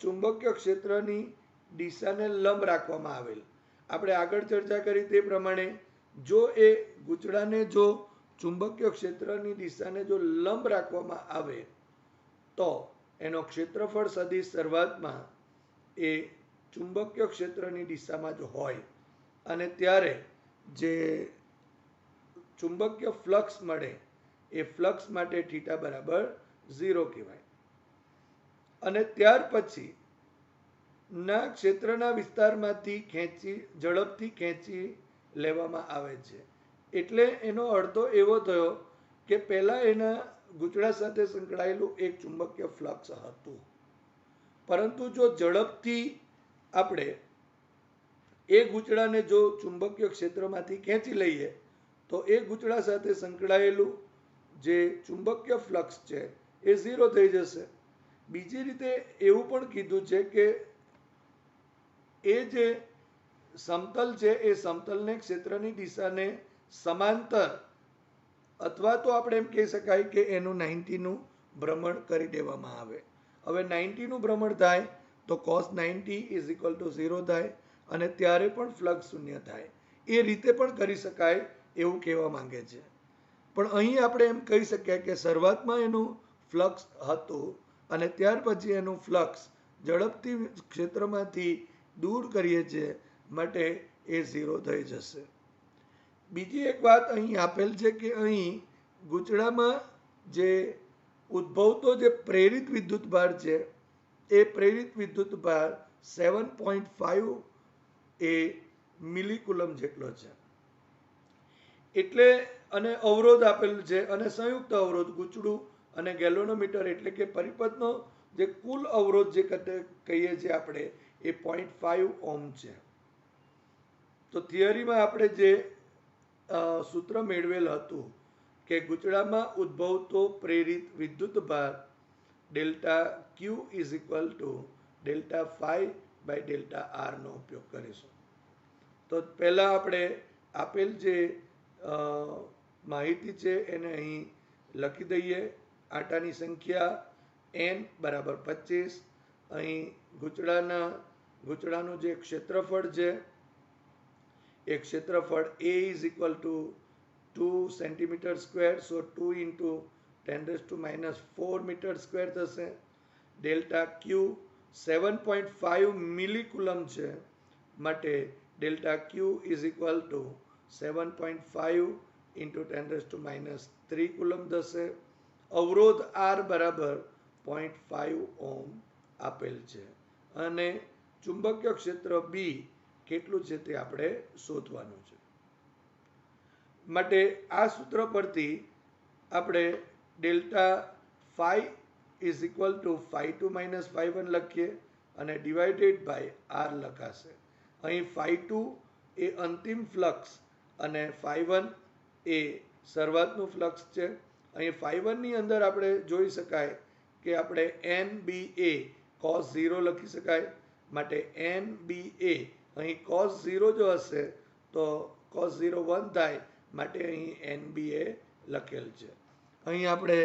Speaker 1: ચુંબકીય ક્ષેત્રની દિશાને લંબ રાખવામાં આવેલ. આપણે આગળ ચર્ચા કરી તે પ્રમાણે જો એ ગૂંચળાને જો ચુંબકીય ક્ષેત્રની દિશાને જો લંબ રાખવામાં આવે તો એનો ક્ષેત્રફળ સદિશ શરૂઆતમાં એ ચુંબકીય ક્ષેત્રની દિશામાં જ હોય અને ત્યારે જે ચુંબકીય ફ્લક્સ મળે એ ફ્લક્સ માટે થીટા બરાબર 0 કહેવાય. અને ત્યાર પછી ના ક્ષેત્રના વિસ્તારમાંથી ઝડપથી ખેંચી લેવામાં આવે છે. એટલે એનો અર્થ એવો થયો કે પહેલા એના ગૂંચળા સાથે સંકળાયેલું એક ચુંબકીય ફ્લક્સ હતું, પરંતુ જો ઝડપથી આપણે એ ગૂંચળાને જો ચુંબકીય ક્ષેત્રમાંથી ખેંચી લઈએ તો એ ગૂંચળા સાથે સંકળાયેલું જે ચુંબકીય ફ્લક્સ છે એ 0 થઈ જશે. બીજી રીતે એવું પણ કીધું છે કે એ જે સમતલ છે એ સમતલને ક્ષેત્રની દિશાને સમાંતર અથવા તો આપણે એમ કહી શકાય કે એનું 90નું ભ્રમણ કરી દેવામાં આવે. હવે 90નું ભ્રમણ થાય તો cos 90 ઇઝ ઇક્વલ ટુ 0 થાય અને ત્યારે પણ ફ્લક્સ શૂન્ય થાય. એ રીતે પણ કરી શકાય એવું કહેવા માંગે છે. પણ અહીં આપણે એમ કહી શકીએ કે શરૂઆતમાં એનું ફ્લક્સ હતું અને ત્યાર પછી એનું ફ્લક્સ ઝડપથી ક્ષેત્રમાંથી દૂર કરીએ છીએ માટે એ 0 થઈ જશે. બીજી એક વાત અહીં આપેલ છે કે અહીં ગૂંચળામાં જે ઉદ્ભવતો જે પ્રેરિત વિદ્યુતભાર છે એ પ્રેરિત વિદ્યુતભાર 7.5 એ મિલીકુલમ જેટલો છે. એટલે અને અવરોધ આપેલ છે અને સંયુક્ત અવરોધ ગૂંચળું અને ગેલ્વેનોમીટર એટલે કે પરિપથનો જે કુલ અવરોધ જે કહીએ છીએ આપણે એ 0.5 ઓહ્મ છે. તો થિયરીમાં આપણે જે સૂત્ર મેળવેલ હતું કે ગૂંચળામાં ઉદ્ભવતો પ્રેરિત વિદ્યુતભાર delta Q is equal to delta phi by delta R નો ઉપયોગ કરીશું. તો પહેલાં આપણે આપેલ જે માહિતી છે એને અહીં લખી દઈએ. આંટાની સંખ્યા n બરાબર 25. અહીં ગૂંચળાનું જે ક્ષેત્રફળ છે એ ક્ષેત્રફળ A is equal to 2 centimeter square, so 2 into 10⁻⁴ meter square થશે. ડેલ્ટા Q 7.5 મિલીકુલમ છે, માટે delta Q is equal to 7.5 into 10⁻³ coulomb થશે. અવરોધ R બરાબર 0.5 ઓહ્મ આપેલ છે અને ચુંબકીય ક્ષેત્ર B કેટલું છે તે આપણે શોધવાનું છે. માટે આ સૂત્ર પરથી આપણે delta phi is equal to phi2 minus phi1 લખીએ અને ડિવાઇડેડ બાય R લખાશે. અહીં phi2 એ અંતિમ ફ્લક્સ અને phi1 એ શરૂઆતનું ફ્લક્સ છે. અહીં phi1 ની અંદર આપણે જોઈ શકાય કે આપણે NBA cos 0 લખી શકાય. માટે NBA અહીં cos 0 જો હશે તો cos 0 1 થાય, માટે અહીં NBA લખેલ છે. અહીં આપણે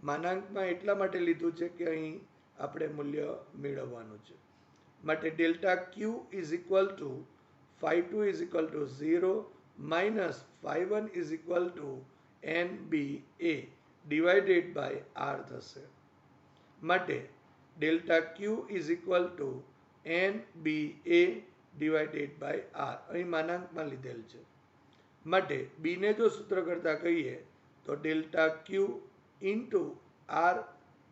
Speaker 1: માનાંકમાં એટલા માટે લીધું છે કે અહીં આપણે મૂલ્ય મેળવવાનું છે. માટે delta Q is equal to phi2 is equal to 0 minus phi1 is equal to NBA divided by R થશે. માટે delta Q is equal to NBA divided by R અહીં માનાંકમાં લીધેલ છે. માટે B ને જો સૂત્ર કરતા કહીએ તો delta Q into R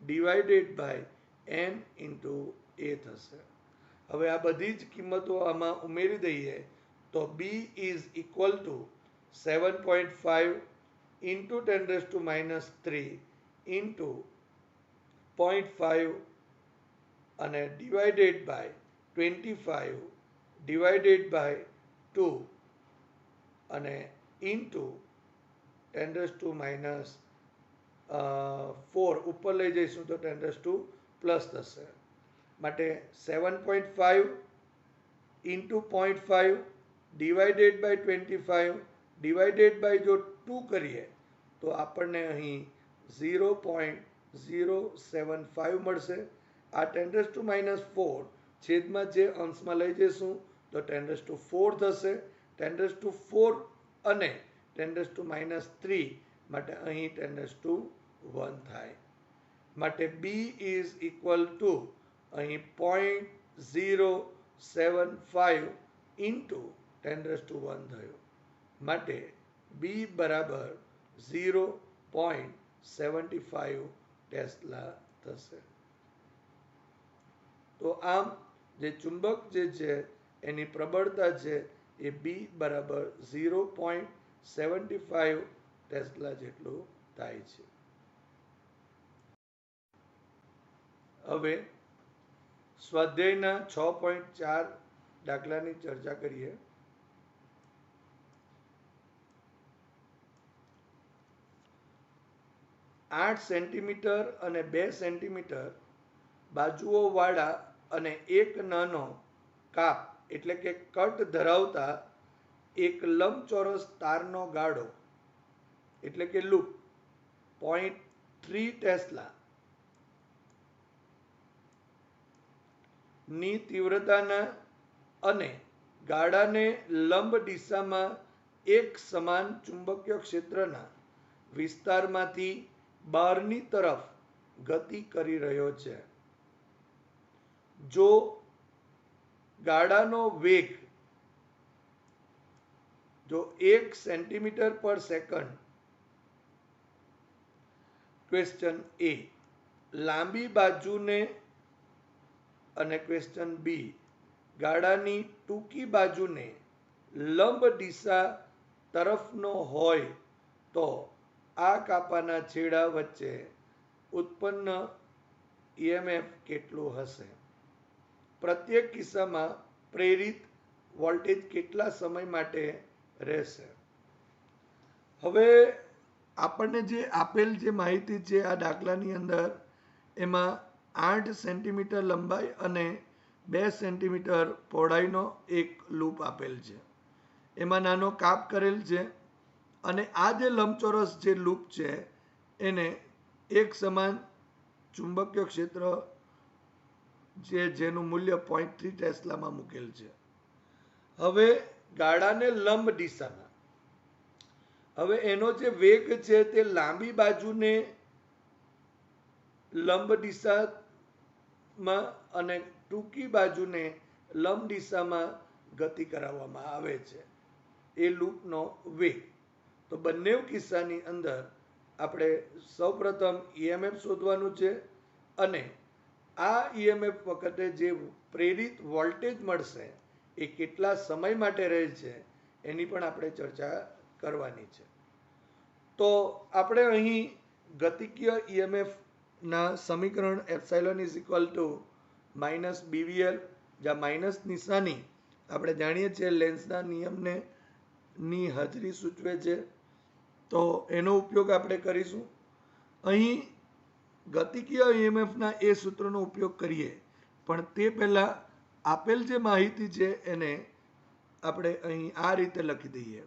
Speaker 1: divided by N into A થશે. હવે આ બધી જ કિંમતો આમાં ઉમેરી દઈએ તો B is equal to 7.5 into 10⁻³ into 0.5 અને divided by 25 divided by 2 અને into 10⁻⁴ ઉપર લઈ જઈશું તો 10⁻+ થશે. માટે 7.5 into 0.5 divided by 25 divided by જો 2 કરીએ તો આપણને અહીં 0.075 મળશે. આ 10⁻⁴ છેદમાં જે અંશમાં લઈ જઈશું તો 10⁻⁴ થશે. 10⁻⁴ અને 10⁻³ માટે અહીં 10⁻1 થાય. માટે B is equal to અહીં 0.075 into 10⁻1 થયો. માટે B બરાબર 0.75 ટેસ્લા થશે. તો આમ જે ચુંબક જે છે એની પ્રબળતા છે એ B બરાબર 0.75 ટેસ્લા જેટલું થાય છે. હવે સ્વાધ્યાયના 6.4 દાખલાની ચર્ચા કરીએ. આઠ સેન્ટીમીટર અને 2 સેન્ટીમીટર બાજુઓ વાળા અને એક નાનો કાપ એટલે કે કટ ધરાવતા એક લંબચોરસ તારનો ગાળો એટલે કે લૂપ 0.3 ટેસ્લા ની તીવ્રતાના અને ગાળાને લંબ દિશામાં એક સમાન ચુંબકીય ક્ષેત્રના વિસ્તારમાંથી બહારની તરફ ગતિ કરી રહ્યો છે. જો ગાળાનો વેગ જો 1 સેન્ટીમીટર પર સેકન્ડ. ક્વેશ્ચન A લાંબી બાજુને અને ક્વેશ્ચન B ગાળાની ટૂંકી બાજુને લંબ દિશા તરફનો હોય તો આ કાપાના છેડા વચ્ચે ઉત્પન્ન EMF કેટલું હશે? પ્રત્યેક કિસ્સામાં પ્રેરિત વોલ્ટેજ કેટલા સમય માટે રહેશે? હવે આપણને જે આપેલ જે માહિતી છે આ દાખલાની અંદર એમાં 8 સેન્ટીમીટર લંબાઈ અને 2 સેન્ટીમીટર પહોળાઈનો એક લૂપ આપેલ છે. એમાં નાનો કાપ કરેલ છે અને આ જે લંબચોરસ જે લૂપ છે એને એક સમાન ચુંબકીય ક્ષેત્ર જેનું મૂલ્ય 0.3 ટેસ્લામાં મૂકેલ છે. હવે ગાડાને લંબ દિશામાં, હવે એનો જે વેગ છે તે લાંબી બાજુને લંબ દિશામાં અને ટૂંકી બાજુને લંબ દિશામાં ગતિ કરાવવામાં આવે છે, એ લૂપનો વેગ. તો બંને કિસ્સાની અંદર આપણે સૌપ્રથમ ઈએમએફ શોધવાનું છે અને આ ઈએમએફ વખતે જે પ્રેરિત વોલ્ટેજ મળશે એ કેટલા સમય માટે રહે છે એની પણ આપણે ચર્ચા કરવાની છે. તો આપણે અહીં ગતિકીય ઈએમએફ ના સમીકરણ epsilon is equal to minus B V L, જ્યાં માઇનસ નિશાની આપણે જાણીએ છીએ લેન્સના નિયમને ની હાજરી સૂચવે છે, તો એનો ઉપયોગ આપણે કરીશું. અહીં ગતિકીય ઈએમએફના એ સૂત્રનો ઉપયોગ કરીએ, પણ તે પહેલાં આપેલ જે માહિતી છે એને આપણે અહીં આ રીતે લખી દઈએ.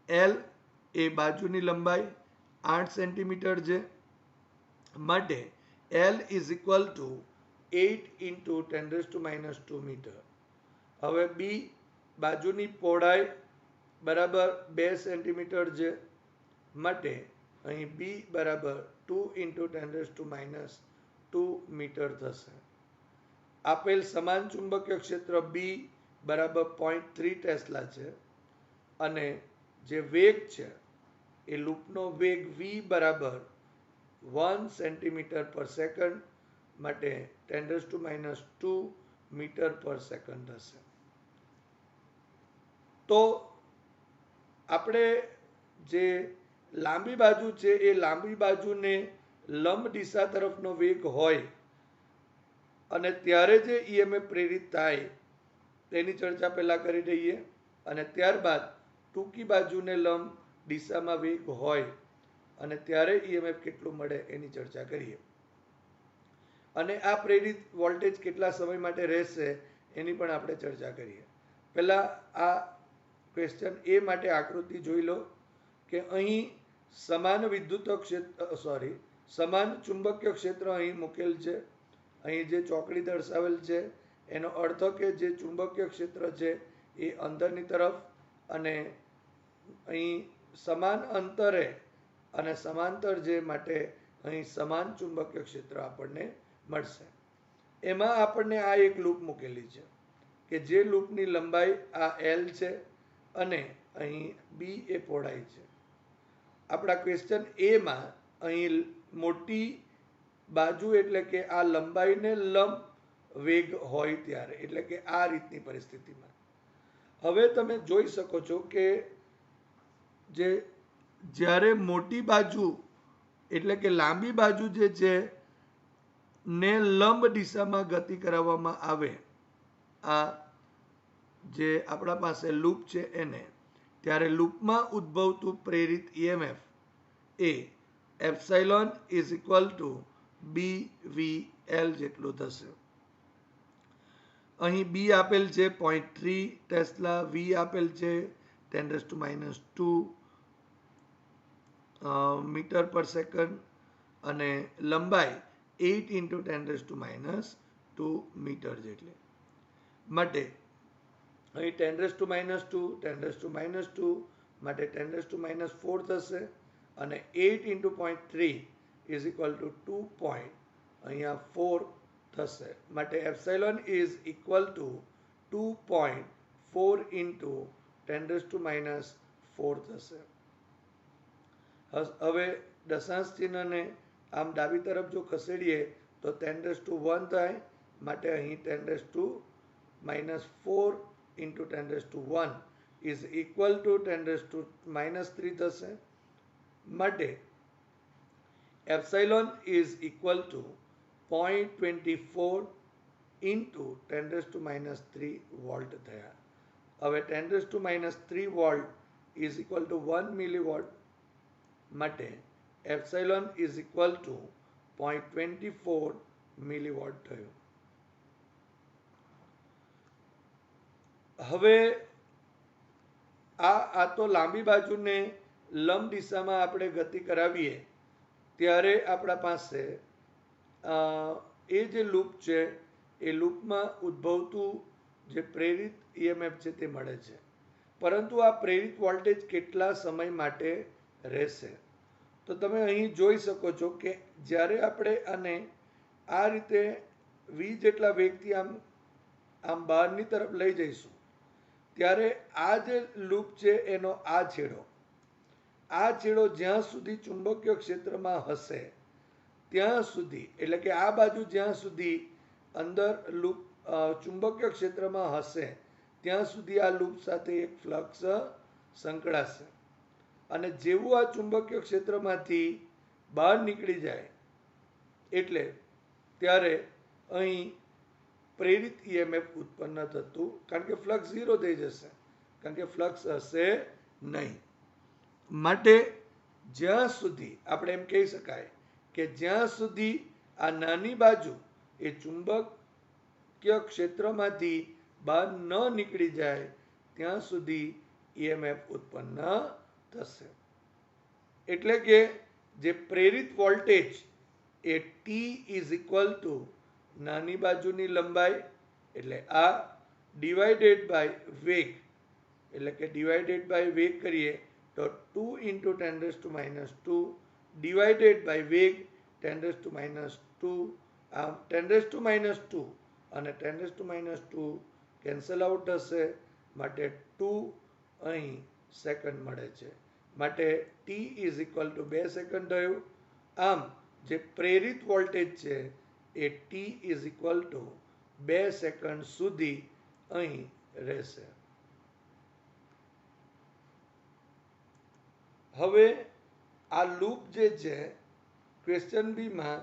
Speaker 1: એલ એ બાજુની લંબાઈ 8 સેન્ટીમીટર છે, માટે L is equal to 8 into 10⁻² metre. હવે બી બાજુની પહોળાઈ બરાબર 2 સેન્ટીમીટર છે, માટે અહીં બી બરાબર 2 ઇન્ટુ 10⁻² મીટર થશે. આપેલ સમાન ચુંબકીય ક્ષેત્ર બી બરાબર 0.3 ટેસ્લા છે અને જે વેગ છે એ લૂપનો વેગ વી બરાબર 1 સેન્ટીમીટર પર સેકન્ડ, માટે 10⁻² મીટર પર સેકન્ડ થશે. તો આપણે જે લાંબી બાજુ છે એ લાંબી બાજુને લંબ દિશા તરફનો વેગ હોય અને ત્યારે જે ઈએમએફ પ્રેરિત થાય તેની ચર્ચા પહેલાં કરી દઈએ, અને ત્યારબાદ ટૂંકી બાજુને લંબ દિશામાં વેગ હોય અને ત્યારે ઈએમએફ કેટલું મળે એની ચર્ચા કરીએ. અને આ પ્રેરિત વોલ્ટેજ કેટલા સમય માટે રહેશે એની પણ આપણે ચર્ચા કરીએ. પહેલાં આ ક્વેશ્ચન એ માટે આકૃતિ જોઈ લો કે અહીં સમાન સમાન ચુંબકીય ક્ષેત્ર અહીં મૂકેલ છે. અહીં જે ચોકડી દર્શાવેલ છે એનો અર્થ કે જે ચુંબકીય ક્ષેત્ર છે એ અંદરની તરફ અને અહીં સમાન અંતરે અને સમાંતર જે માટે અહીં સમાન ચુંબકીય ક્ષેત્ર આપણને મળશે. એમાં આપણને આ એક લૂપ મૂકેલી છે કે જે લૂપની લંબાઈ આ એલ છે અને અહીં બી એ પહોળાઈ છે. આપણા ક્વેશ્ચન એમાં અહીં મોટી બાજુ એટલે કે આ લંબાઈને લંબ વેગ હોય ત્યારે, એટલે કે આ રીતની પરિસ્થિતિમાં હવે તમે જોઈ શકો છો કે જે જ્યારે મોટી બાજુ એટલે કે લાંબી બાજુ જે છે ને લંબ દિશામાં ગતિ કરાવવામાં આવે, આ જે આપણા પાસે લૂપ છે એને, ત્યારે લૂપમાં ઉદ્ભવતું પ્રેરિત ઈએમએફ એ epsilon is equal to B V L જેટલું થશે. અહીં બી આપેલ છે 0.3 ટેસ્લા, વી આપેલ છે 10⁻² મીટર પર સેકન્ડ અને લંબાઈ 8 ઇન્ટુ 10⁻² મીટર જેટલી. માટે અહીં 10⁻², 10⁻² માટે 10⁻⁴ થશે અને 8 ઇન્ટુ 0.3 ઇઝ ઇક્વલ ટુ 2. અહીંયા 4 થશે, માટે epsilon is equal two 2.4 into 10⁻⁴ થશે. હવે દશાંશ ચિહ્નને આમ ડાબી તરફ જો ખસેડીએ તો 10⁻1 થાય, માટે અહીં 10⁻⁴ ઇન્ટુ 10⁻1 ઇઝ ઇક્વલ ટુ 10⁻³ થશે. માટે epsilon is equal to 0.24 into 10⁻³ volt થયા. હવે 10⁻³ volt is equal to 1 milliwatt, માટે epsilon is equal to 0.24 milliwatt થયું. હવે આ તો લાંબી બાજુને લંબ દિશામાં આપણે ગતિ કરાવીએ ત્યારે આપણા પાસે એ જે લૂપ છે એ લૂપમાં ઉદ્ભવતું જે પ્રેરિત ઈએમએફ છે તે મળે છે, પરંતુ આ પ્રેરિત વોલ્ટેજ કેટલા સમય માટે રહેશે? તો તમે અહીં જોઈ શકો છો કે જ્યારે આપણે આને આ રીતે વી જેટલા વેગથી આમ બહારની તરફ લઈ જઈશું ત્યારે આ જે લૂપ છે એનો આ છેડો જ્યાં સુધી ચુંબકીય ક્ષેત્રમાં હશે ત્યાં સુધી, એટલે કે આ બાજુ જ્યાં સુધી અંદર લૂપ ચુંબકીય ક્ષેત્રમાં હશે ત્યાં સુધી આ લૂપ સાથે એક ફ્લક્સ સંકળાશે, અને જેવું આ ચુંબકીય ક્ષેત્રમાંથી બહાર નીકળી જાય એટલે ત્યારે અહીં પ્રેરિત ઈએમએફ ઉત્પન્ન થતું, કારણ કે ફ્લક્સ ઝીરો થઈ જશે, કારણ કે ફ્લક્સ હશે નહીં. માટે જ્યાં સુધી આપણે એમ કહી શકાય કે જ્યાં સુધી આ નાની બાજુ એ ચુંબકીય ક્ષેત્રમાંથી બહાર ન નીકળી જાય ત્યાં સુધી ઈએમએફ ઉત્પન્ન થશે. એટલે કે જે પ્રેરિત voltage A T is equal two નાની બાજુની લંબાઈ એટલે આ ડિવાઇડેડ બાય વેગ, એટલે કે ડિવાઇડેડ બાય વેગ કરીએ તો 2 × 10⁻² ડિવાઇડેડ બાય વેગ 10⁻², આમ 10⁻² અને 10⁻² કેન્સલ આઉટ થશે, માટે 2 અહીં સેકન્ડ મળે છે, માટે T is equal to 2 second થયું. આમ જે પ્રેરિત વોલ્ટેજ છે એ T is equal to 2 second સુધી અહીં રહેશે. હવે આ લૂપ જે છે ક્વેશ્ચન બીમાં,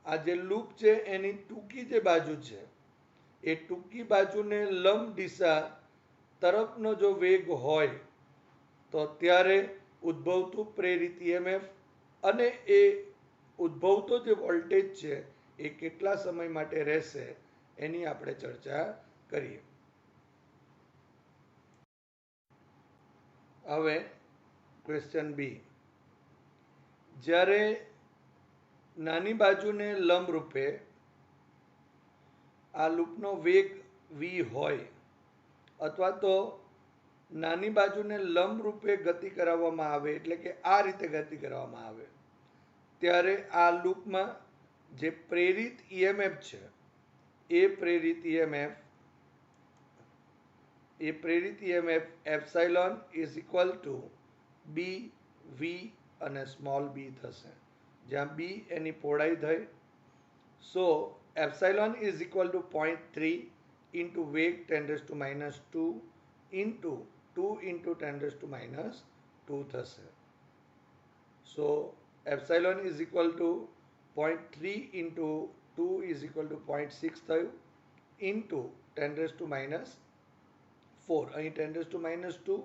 Speaker 1: આ જે લૂપ છે એની ટૂંકી જે બાજુ છે એ ટૂંકી બાજુને લંબ દિશા તરફનો જો વેગ હોય તો ત્યારે ઉદ્ભવતું પ્રેરિત ઈએમએફ અને એ ઉદ્ભવતો જે વોલ્ટેજ છે એ કેટલા સમય માટે રહેશે એની આપણે ચર્ચા કરીએ. હવે ક્વેશ્ચન બી, જ્યારે નાની બાજુને લંબ રૂપે આ લૂપનો વેગ વી હોય અથવા તો નાની બાજુને લંબ રૂપે ગતિ કરાવવામાં આવે, એટલે કે આ રીતે ગતિ કરવામાં આવે, ત્યારે આ લૂપમાં જે પ્રેરિત ઈએમએફ છે એ પ્રેરિત EMF epsilon is equal to B, V અને સ્મોલ બી થશે, જ્યાં બી એની પહોળાઈ થઈ. So epsilon is equal to 0.3 into વેગ 10⁻² ઇન્ટુ 2 × 10⁻² થશે. So epsilon is equal to 0.3 into 2 is equal to 0.6 થયું ઇન્ટુ 10⁻⁴, અહીં 10⁻²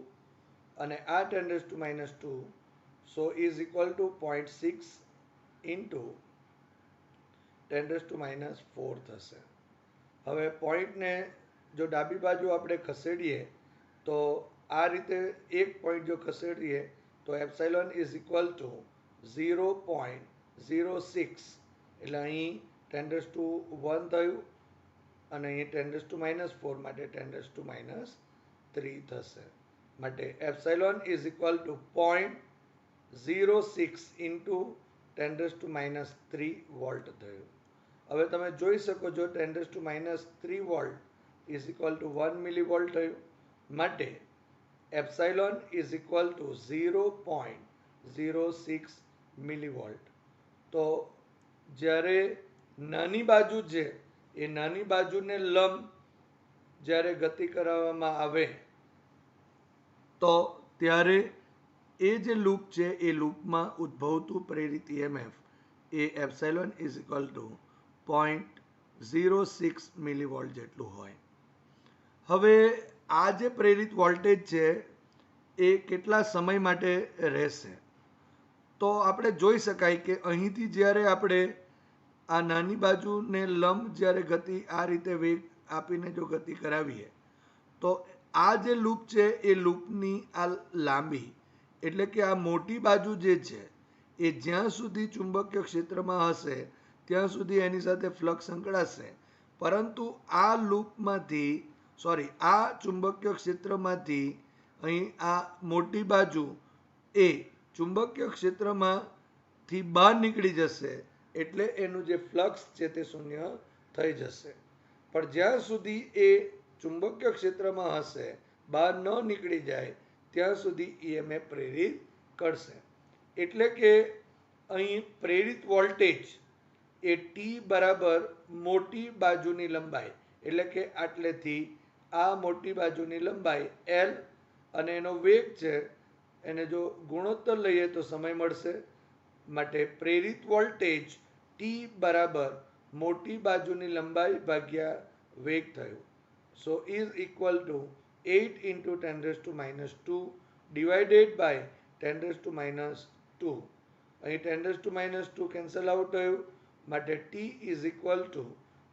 Speaker 1: અને આ 10⁻², so is equal to 0.6 into 10⁻⁴ થશે. હવે પોઈન્ટને જો ડાબી બાજુ આપણે ખસેડીએ તો આ રીતે એક પોઈન્ટ જો ખસેડીએ તો એપ્સાઇલોન ઇઝ ઇક્વલ ટુ 0.06, એટલે અહીં 10⁻1 થયું અને અહીં 10⁻⁴ માટે 10⁻³ થશે, માટે epsilon is equal two 0.06 into 10⁻³ volt થયું. હવે તમે જોઈ શકો છો 10⁻³ volt is equal to 1 millivolt થયું, માટે epsilon is equal two 0.06 millivolt. તો જ્યારે નાની બાજુ છે એ નાની બાજુને લંબ જ્યારે ગતિ કરાવવામાં આવે તો ત્યારે એ જે લૂપ છે એ લૂપમાં ઉદ્ભવતું પ્રેરિત ઈએમએફ એ epsilon is equal two 0.06 millivolt જેટલું હોય. હવે આ જે પ્રેરિત વોલ્ટેજ છે એ કેટલા સમય માટે રહેશે? તો આપણે જોઈ શકાય કે અહીંથી જ્યારે આપણે આ નાની બાજુને લંબ જ્યારે ગતિ આ રીતે વેગ આપીને જો ગતિ કરાવીએ તો આ જે લૂપ છે એ લૂપની આ લાંબી એટલે કે આ મોટી બાજુ જે છે એ જ્યાં સુધી ચુંબકીય ક્ષેત્રમાં હશે ત્યાં સુધી એની સાથે ફ્લક્સ સંકળાશે, પરંતુ આ લૂપમાંથી આ ચુંબકીય ક્ષેત્રમાંથી અહીં આ મોટી બાજુ એ ચુંબકીય ક્ષેત્રમાંથી બહાર નીકળી જશે, એટલે એનું જે ફ્લક્સ છે તે શૂન્ય થઈ જશે. પણ જ્યાં સુધી એ ચુંબકીય ક્ષેત્રમાં હશે, બહાર ન નીકળી જાય ત્યાં સુધી ઈએમએફ પ્રેરિત કરશે. એટલે કે અહીં પ્રેરિત વોલ્ટેજ એ ટી બરાબર મોટી બાજુની લંબાઈ, એટલે કે આટલેથી આ મોટી બાજુની લંબાઈ એલ અને એનો વેગ છે, એને જો ગુણોત્તર લઈએ તો સમય મળશે. માટે પ્રેરિત વોલ્ટેજ ટી બરાબર મોટી બાજુની લંબાઈ ભાગ્યા વેગ થયું. સો is equal to 8 into 10⁻² divided by 10⁻². અહીં 10⁻² કેન્સલ આઉટ થયું, માટે T is equal to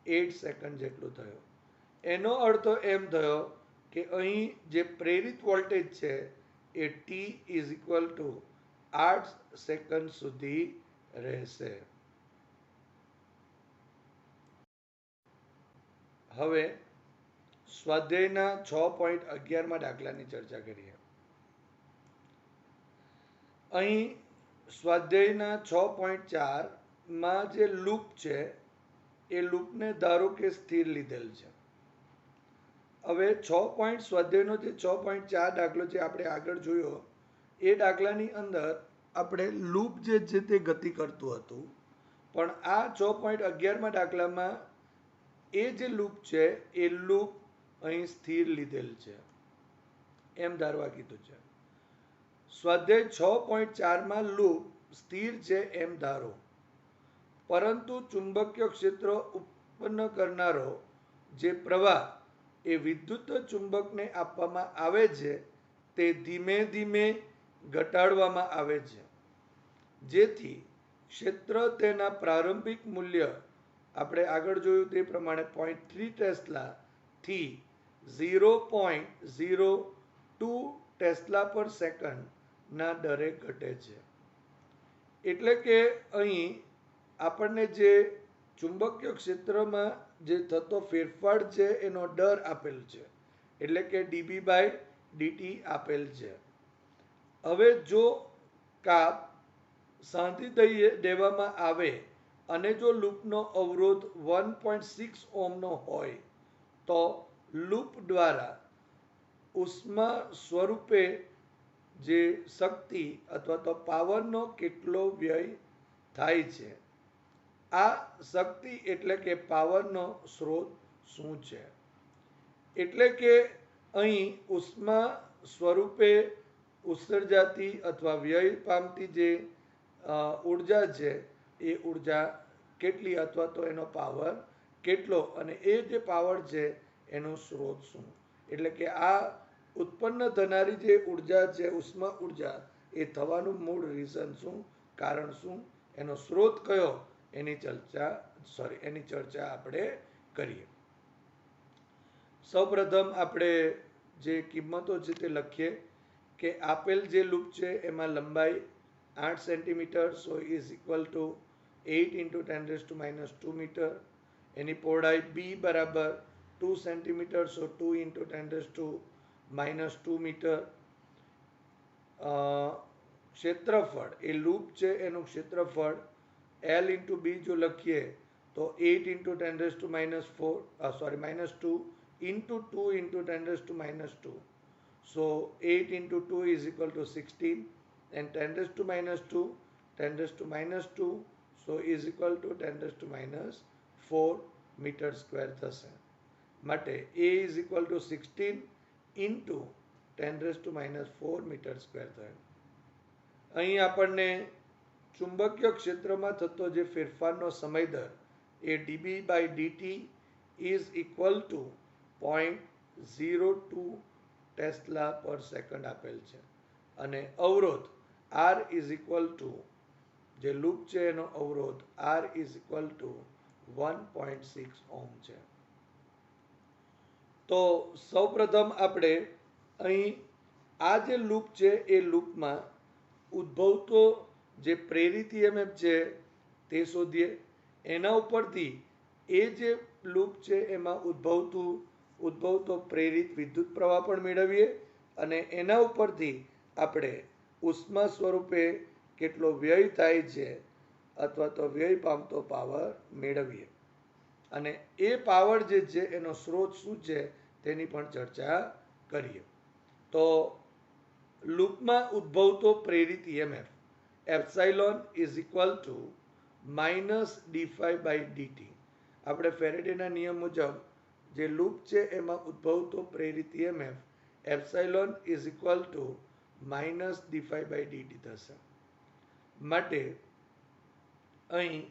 Speaker 1: 8 second જેટલું થયું. એનો અર્થ એમ થયો કે અહીં જે પ્રેરિત વોલ્ટેજ છે એ T is equal to 8 second સુધી રહેશે. હવે સ્વાધ્યાયના 6.11 દાખલાની ચર્ચા કરીએ. અહીં સ્વાધ્યાયના 6.4 જે લૂપ છે એ લૂપને ધારો કે સ્થિર લીધેલ છે. હવે સ્વાધ્યાયનો જે 6.4 દાખલો જે આપણે આગળ જોયો એ દાખલાની અંદર આપણે લૂપ જે છે તે ગતિ કરતું હતું, પણ આ 6.11 દાખલામાં એ જે લૂપ છે એ લૂપ અહીં સ્થિર લીધેલ છે એમ ધારવા કીધું છે. સ્વાધ્યાય 6.4 લૂપ સ્થિર છે એમ ધારો, પરંતુ ચુંબકીય ક્ષેત્ર ઉત્પન્ન કરનારો જે પ્રવાહ એ વિદ્યુત ચુંબકને આપવામાં આવે છે તે ધીમે ધીમે ઘટાડવામાં આવે છે, જેથી ક્ષેત્ર તેના પ્રારંભિક મૂલ્ય આપણે આગળ જોયું તે પ્રમાણે 0.3 ટેસ્લા થી 0.02 ટેસ્લા પર સેકન્ડ ના દરે ઘટે છે. એટલે કે અહીં આપણને જે ચુંબકીય ક્ષેત્રમાં જે થતો ફેરફાર છે એનો દર આપેલ છે, એટલે કે dB/dt આપેલ છે. હવે જો કાપ સાંધી દેવામાં આવે અને જો લૂપનો અવરોધ 1.6 ઓહ્મનો હોય તો લૂપ દ્વારા ઉષ્મા સ્વરૂપે જે શક્તિ અથવા તો પાવરનો કેટલો વ્યય થાય છે, આ શક્તિ એટલે કે પાવરનો સ્ત્રોત શું છે. એટલે કે અહીં ઉષ્મા સ્વરૂપે ઉત્સર્જાતી અથવા વ્યય પામતી જે ઉર્જા છે એ ઉર્જા કેટલી અથવા તો એનો પાવર કેટલો, અને એ જે પાવર છે એનો સ્ત્રોત શું. એટલે કે આ ઉત્પન્ન થનારી જે ઉર્જા છે ઉષ્મા ઉર્જા એ થવાનું મૂળ રીઝન શું, કારણ શું, એનો સ્ત્રોત કયો, એની ચર્ચા આપણે કરીએ. સૌપ્રથમ આપણે જે કિંમતો છે તે લખીએ કે આપેલ જે લૂપ છે એમાં લંબાઈ 8 centimetre, so is equal to 8 into 10⁻² metre. એની પહોળાઈ બી બરાબર 2 સેન્ટીમીટર, સો 2 into 10⁻² મીટર. ક્ષેત્રફળ એ લૂપ છે એનું ક્ષેત્રફળ L into B જો લખીએ તો 8 into 10⁻² into 2 into 10⁻². So 8 into 2 is equal to 16 and 10⁻², 10⁻², so is equal to 10⁻4 metre square થશે. માટે A is equal to 16 into 10⁻4 metre square થયો. અહીં આપણને ચુંબકીય ક્ષેત્રમાં થતો જે ફેરફારનો સમય દર એ dB/dt is equal to 0.02 tesla પર સેકન્ડ આપેલ છે, અને અવરોધ R is equal to જે લૂપ છે એનો અવરોધ R is equal to 1.6 ohm છે. તો સૌપ્રથમ આપણે અહીં આ જે લૂપ છે એ લૂપમાં ઉદ્ભવતો જે પ્રેરિત EMF છે તે શોધીએ. એના ઉપરથી એ જે લૂપ છે એમાં ઉદ્ભવતો પ્રેરિત વિદ્યુત પ્રવાહ પણ મેળવીએ અને એના ઉપરથી આપણે ઉષ્મા સ્વરૂપે કેટલો વ્યય થાય છે અથવા તો વ્યય પામતો પાવર મેળવીએ અને એ પાવર જે છે એનો સ્ત્રોત શું છે તેની પણ ચર્ચા કરીએ. તો લૂપમાં ઉદ્ભવતો પ્રેરિત EMF epsilon is equal two -d∅/dt. આપણે ફેરેડેના નિયમ મુજબ જે લૂપ છે એમાં ઉદ્ભવતો પ્રેરિત EMF epsilon is equal two -d∅/dt થશે. માટે અહીં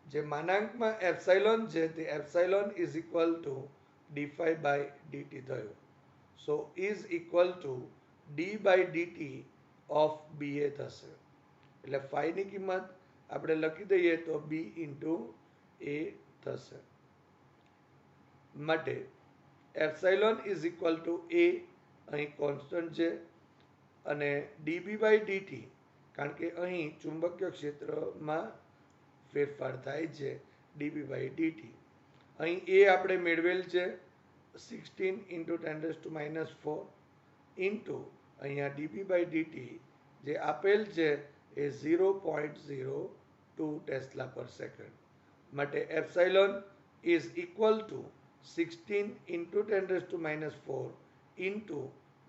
Speaker 1: જે માનાંકમાં એપ્સાઇલોન છે તે epsilon is equal two d∅/dt થયો. સો is equal two d/dt of BA થશે. એટલે ફાઈની કિંમત આપણે લખી દઈએ તો B ઇન્ટુ A થશે. માટે epsilon is equal two A અહીં કોન્સ્ટન્ટ છે અને dB/dt કારણ કે અહીં ચુંબકીય ક્ષેત્રમાં ફેરફાર થાય છે dB/dt. અહીં A આપણે મેળવેલ છે 16 × 10⁻⁴ ઇન્ટુ અહીંયા dB/dt જે આપેલ છે એ 0.02 ટેસ્લા પર સેકન્ડ. માટે epsilon is equal two 16 × 10⁻⁴ into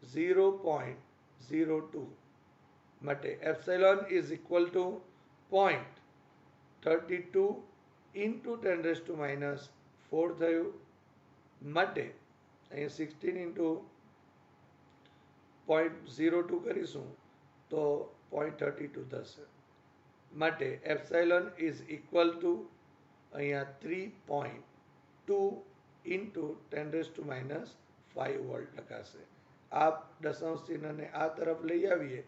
Speaker 1: 0.02. માટે એપ્સાઇલોન ઇઝ ઇક્વલ ટુ 0.32 × 10⁻⁴ થયું. માટે અહીં 16 × 0.02 કરીશું તો 0.32 થશે. માટે એપ્સાઇલોન ઇઝ ઇક્વલ ટુ અહીંયા 3.2 × 10⁻⁵ વોલ્ટ લખાશે. આ દશાંશ ચિહ્નને આ તરફ લઈ આવીએ,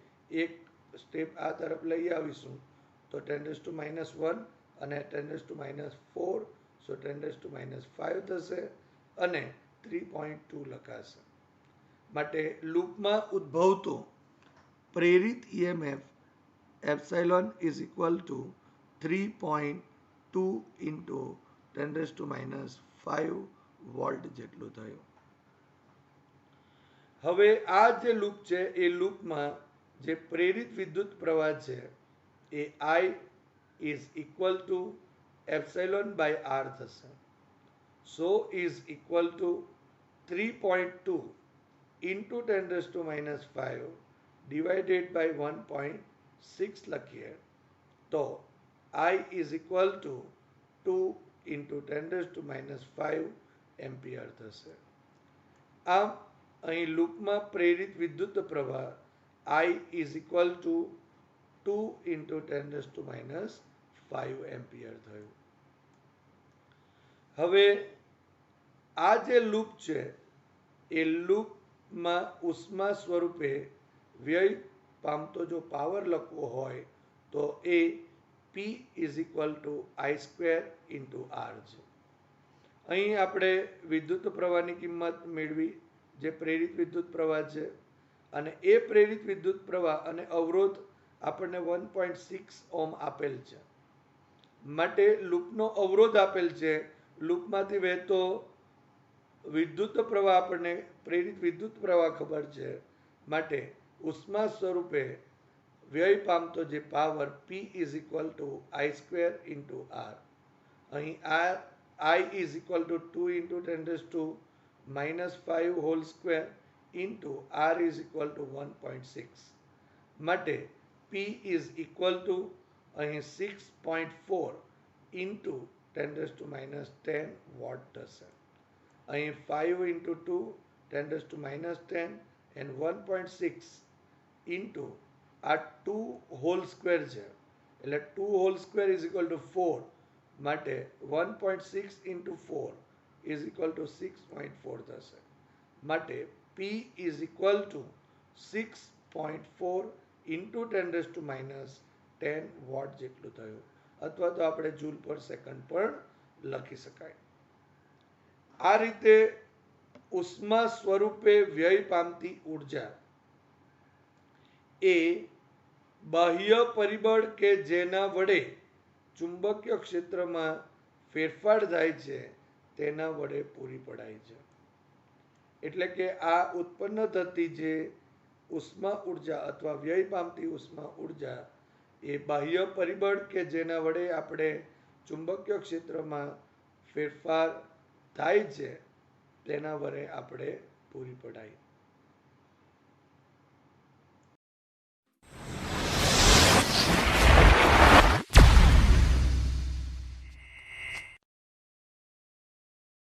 Speaker 1: એક સ્ટેપ આ તરફ લઈ આવીશું તો 10⁻⁻1 અને 10⁻⁴ સો 10⁻⁵ થશે અને 3.2 લખાશે. માટે લૂપમાં ઉદ્ભવતો પ્રેરિત EMF epsilon is equal to 3.2 × 10⁻⁵ volt જેટલું થયું. હવે આ જે લૂપ છે એ લૂપમાં જે પ્રેરિત વિદ્યુત પ્રવાહ છે એ I is equal to ε/r થશે. So is equal to 3.2 × 10⁻⁵ divided by 1.6 લખીએ તો I is equal to 2 × 10⁻⁵ ampere થશે. આમ અહીં લૂપમાં પ્રેરિત વિદ્યુત પ્રવાહ I is equal to 2 × 10⁻⁵ ampere થયું. હવે આ જે લૂપ છે એ લૂપમાં ઉષ્મા સ્વરૂપે વ્યય પામતો જો પાવર લખવો હોય તો એ P is equal two I² × R છે. અહીં આપણે વિદ્યુત પ્રવાહની કિંમત મેળવી જે પ્રેરિત વિદ્યુત પ્રવાહ છે અને એ પ્રેરિત વિદ્યુત પ્રવાહ અને અવરોધ આપણને 1.6 ઓહ્મ આપેલ છે. માટે લૂપનો અવરોધ આપેલ છે, લૂપમાંથી વહેતો વિદ્યુત પ્રવાહ આપણને પ્રેરિત વિદ્યુત પ્રવાહ ખબર છે. માટે ઉષ્મા સ્વરૂપે વ્યય પામતો જે power P is equal two I² × R. અહીં I is equal to 2 × 10⁻⁵ whole square into R is equal two 1.6. માટે P ઇઝ ઇક્વલ ટુ અહીં 6.4 × 10⁻10 વોટ થશે. અહીં 5 × 2 10⁻10 and 1.6 ઇન્ટુ આ 2 હોલ સ્ક્વેર છે એટલે 2 whole square is equal two 4. માટે 1.6 × 4 is equal to 6.4 થશે. માટે P is equal to 6.4 × 10⁻10 watt જેટલું થયું અથવા તો આપણે જૂલ પર સેકન્ડ પણ લખી શકાય. આ રીતે ઉષ્મા સ્વરૂપે વ્યય પામતી ઉર્જા એ બાહ્ય પરિબળ કે જેના વડે ચુંબકીય ક્ષેત્રમાં ફેરફાર થાય છે તેના વડે પૂરી પડાય છે. એટલે કે આ ઉત્પન્ન થતી જે ઉષ્મા ઉર્જા અથવા વ્યય પામતી ઉષ્મા ઉર્જા એ બાહ્ય પરિબળ કે જેના વડે આપણે ચુંબકીય ક્ષેત્રમાં ફેરફાર થાય છે તેના વડે આપણે પૂરી પડાય.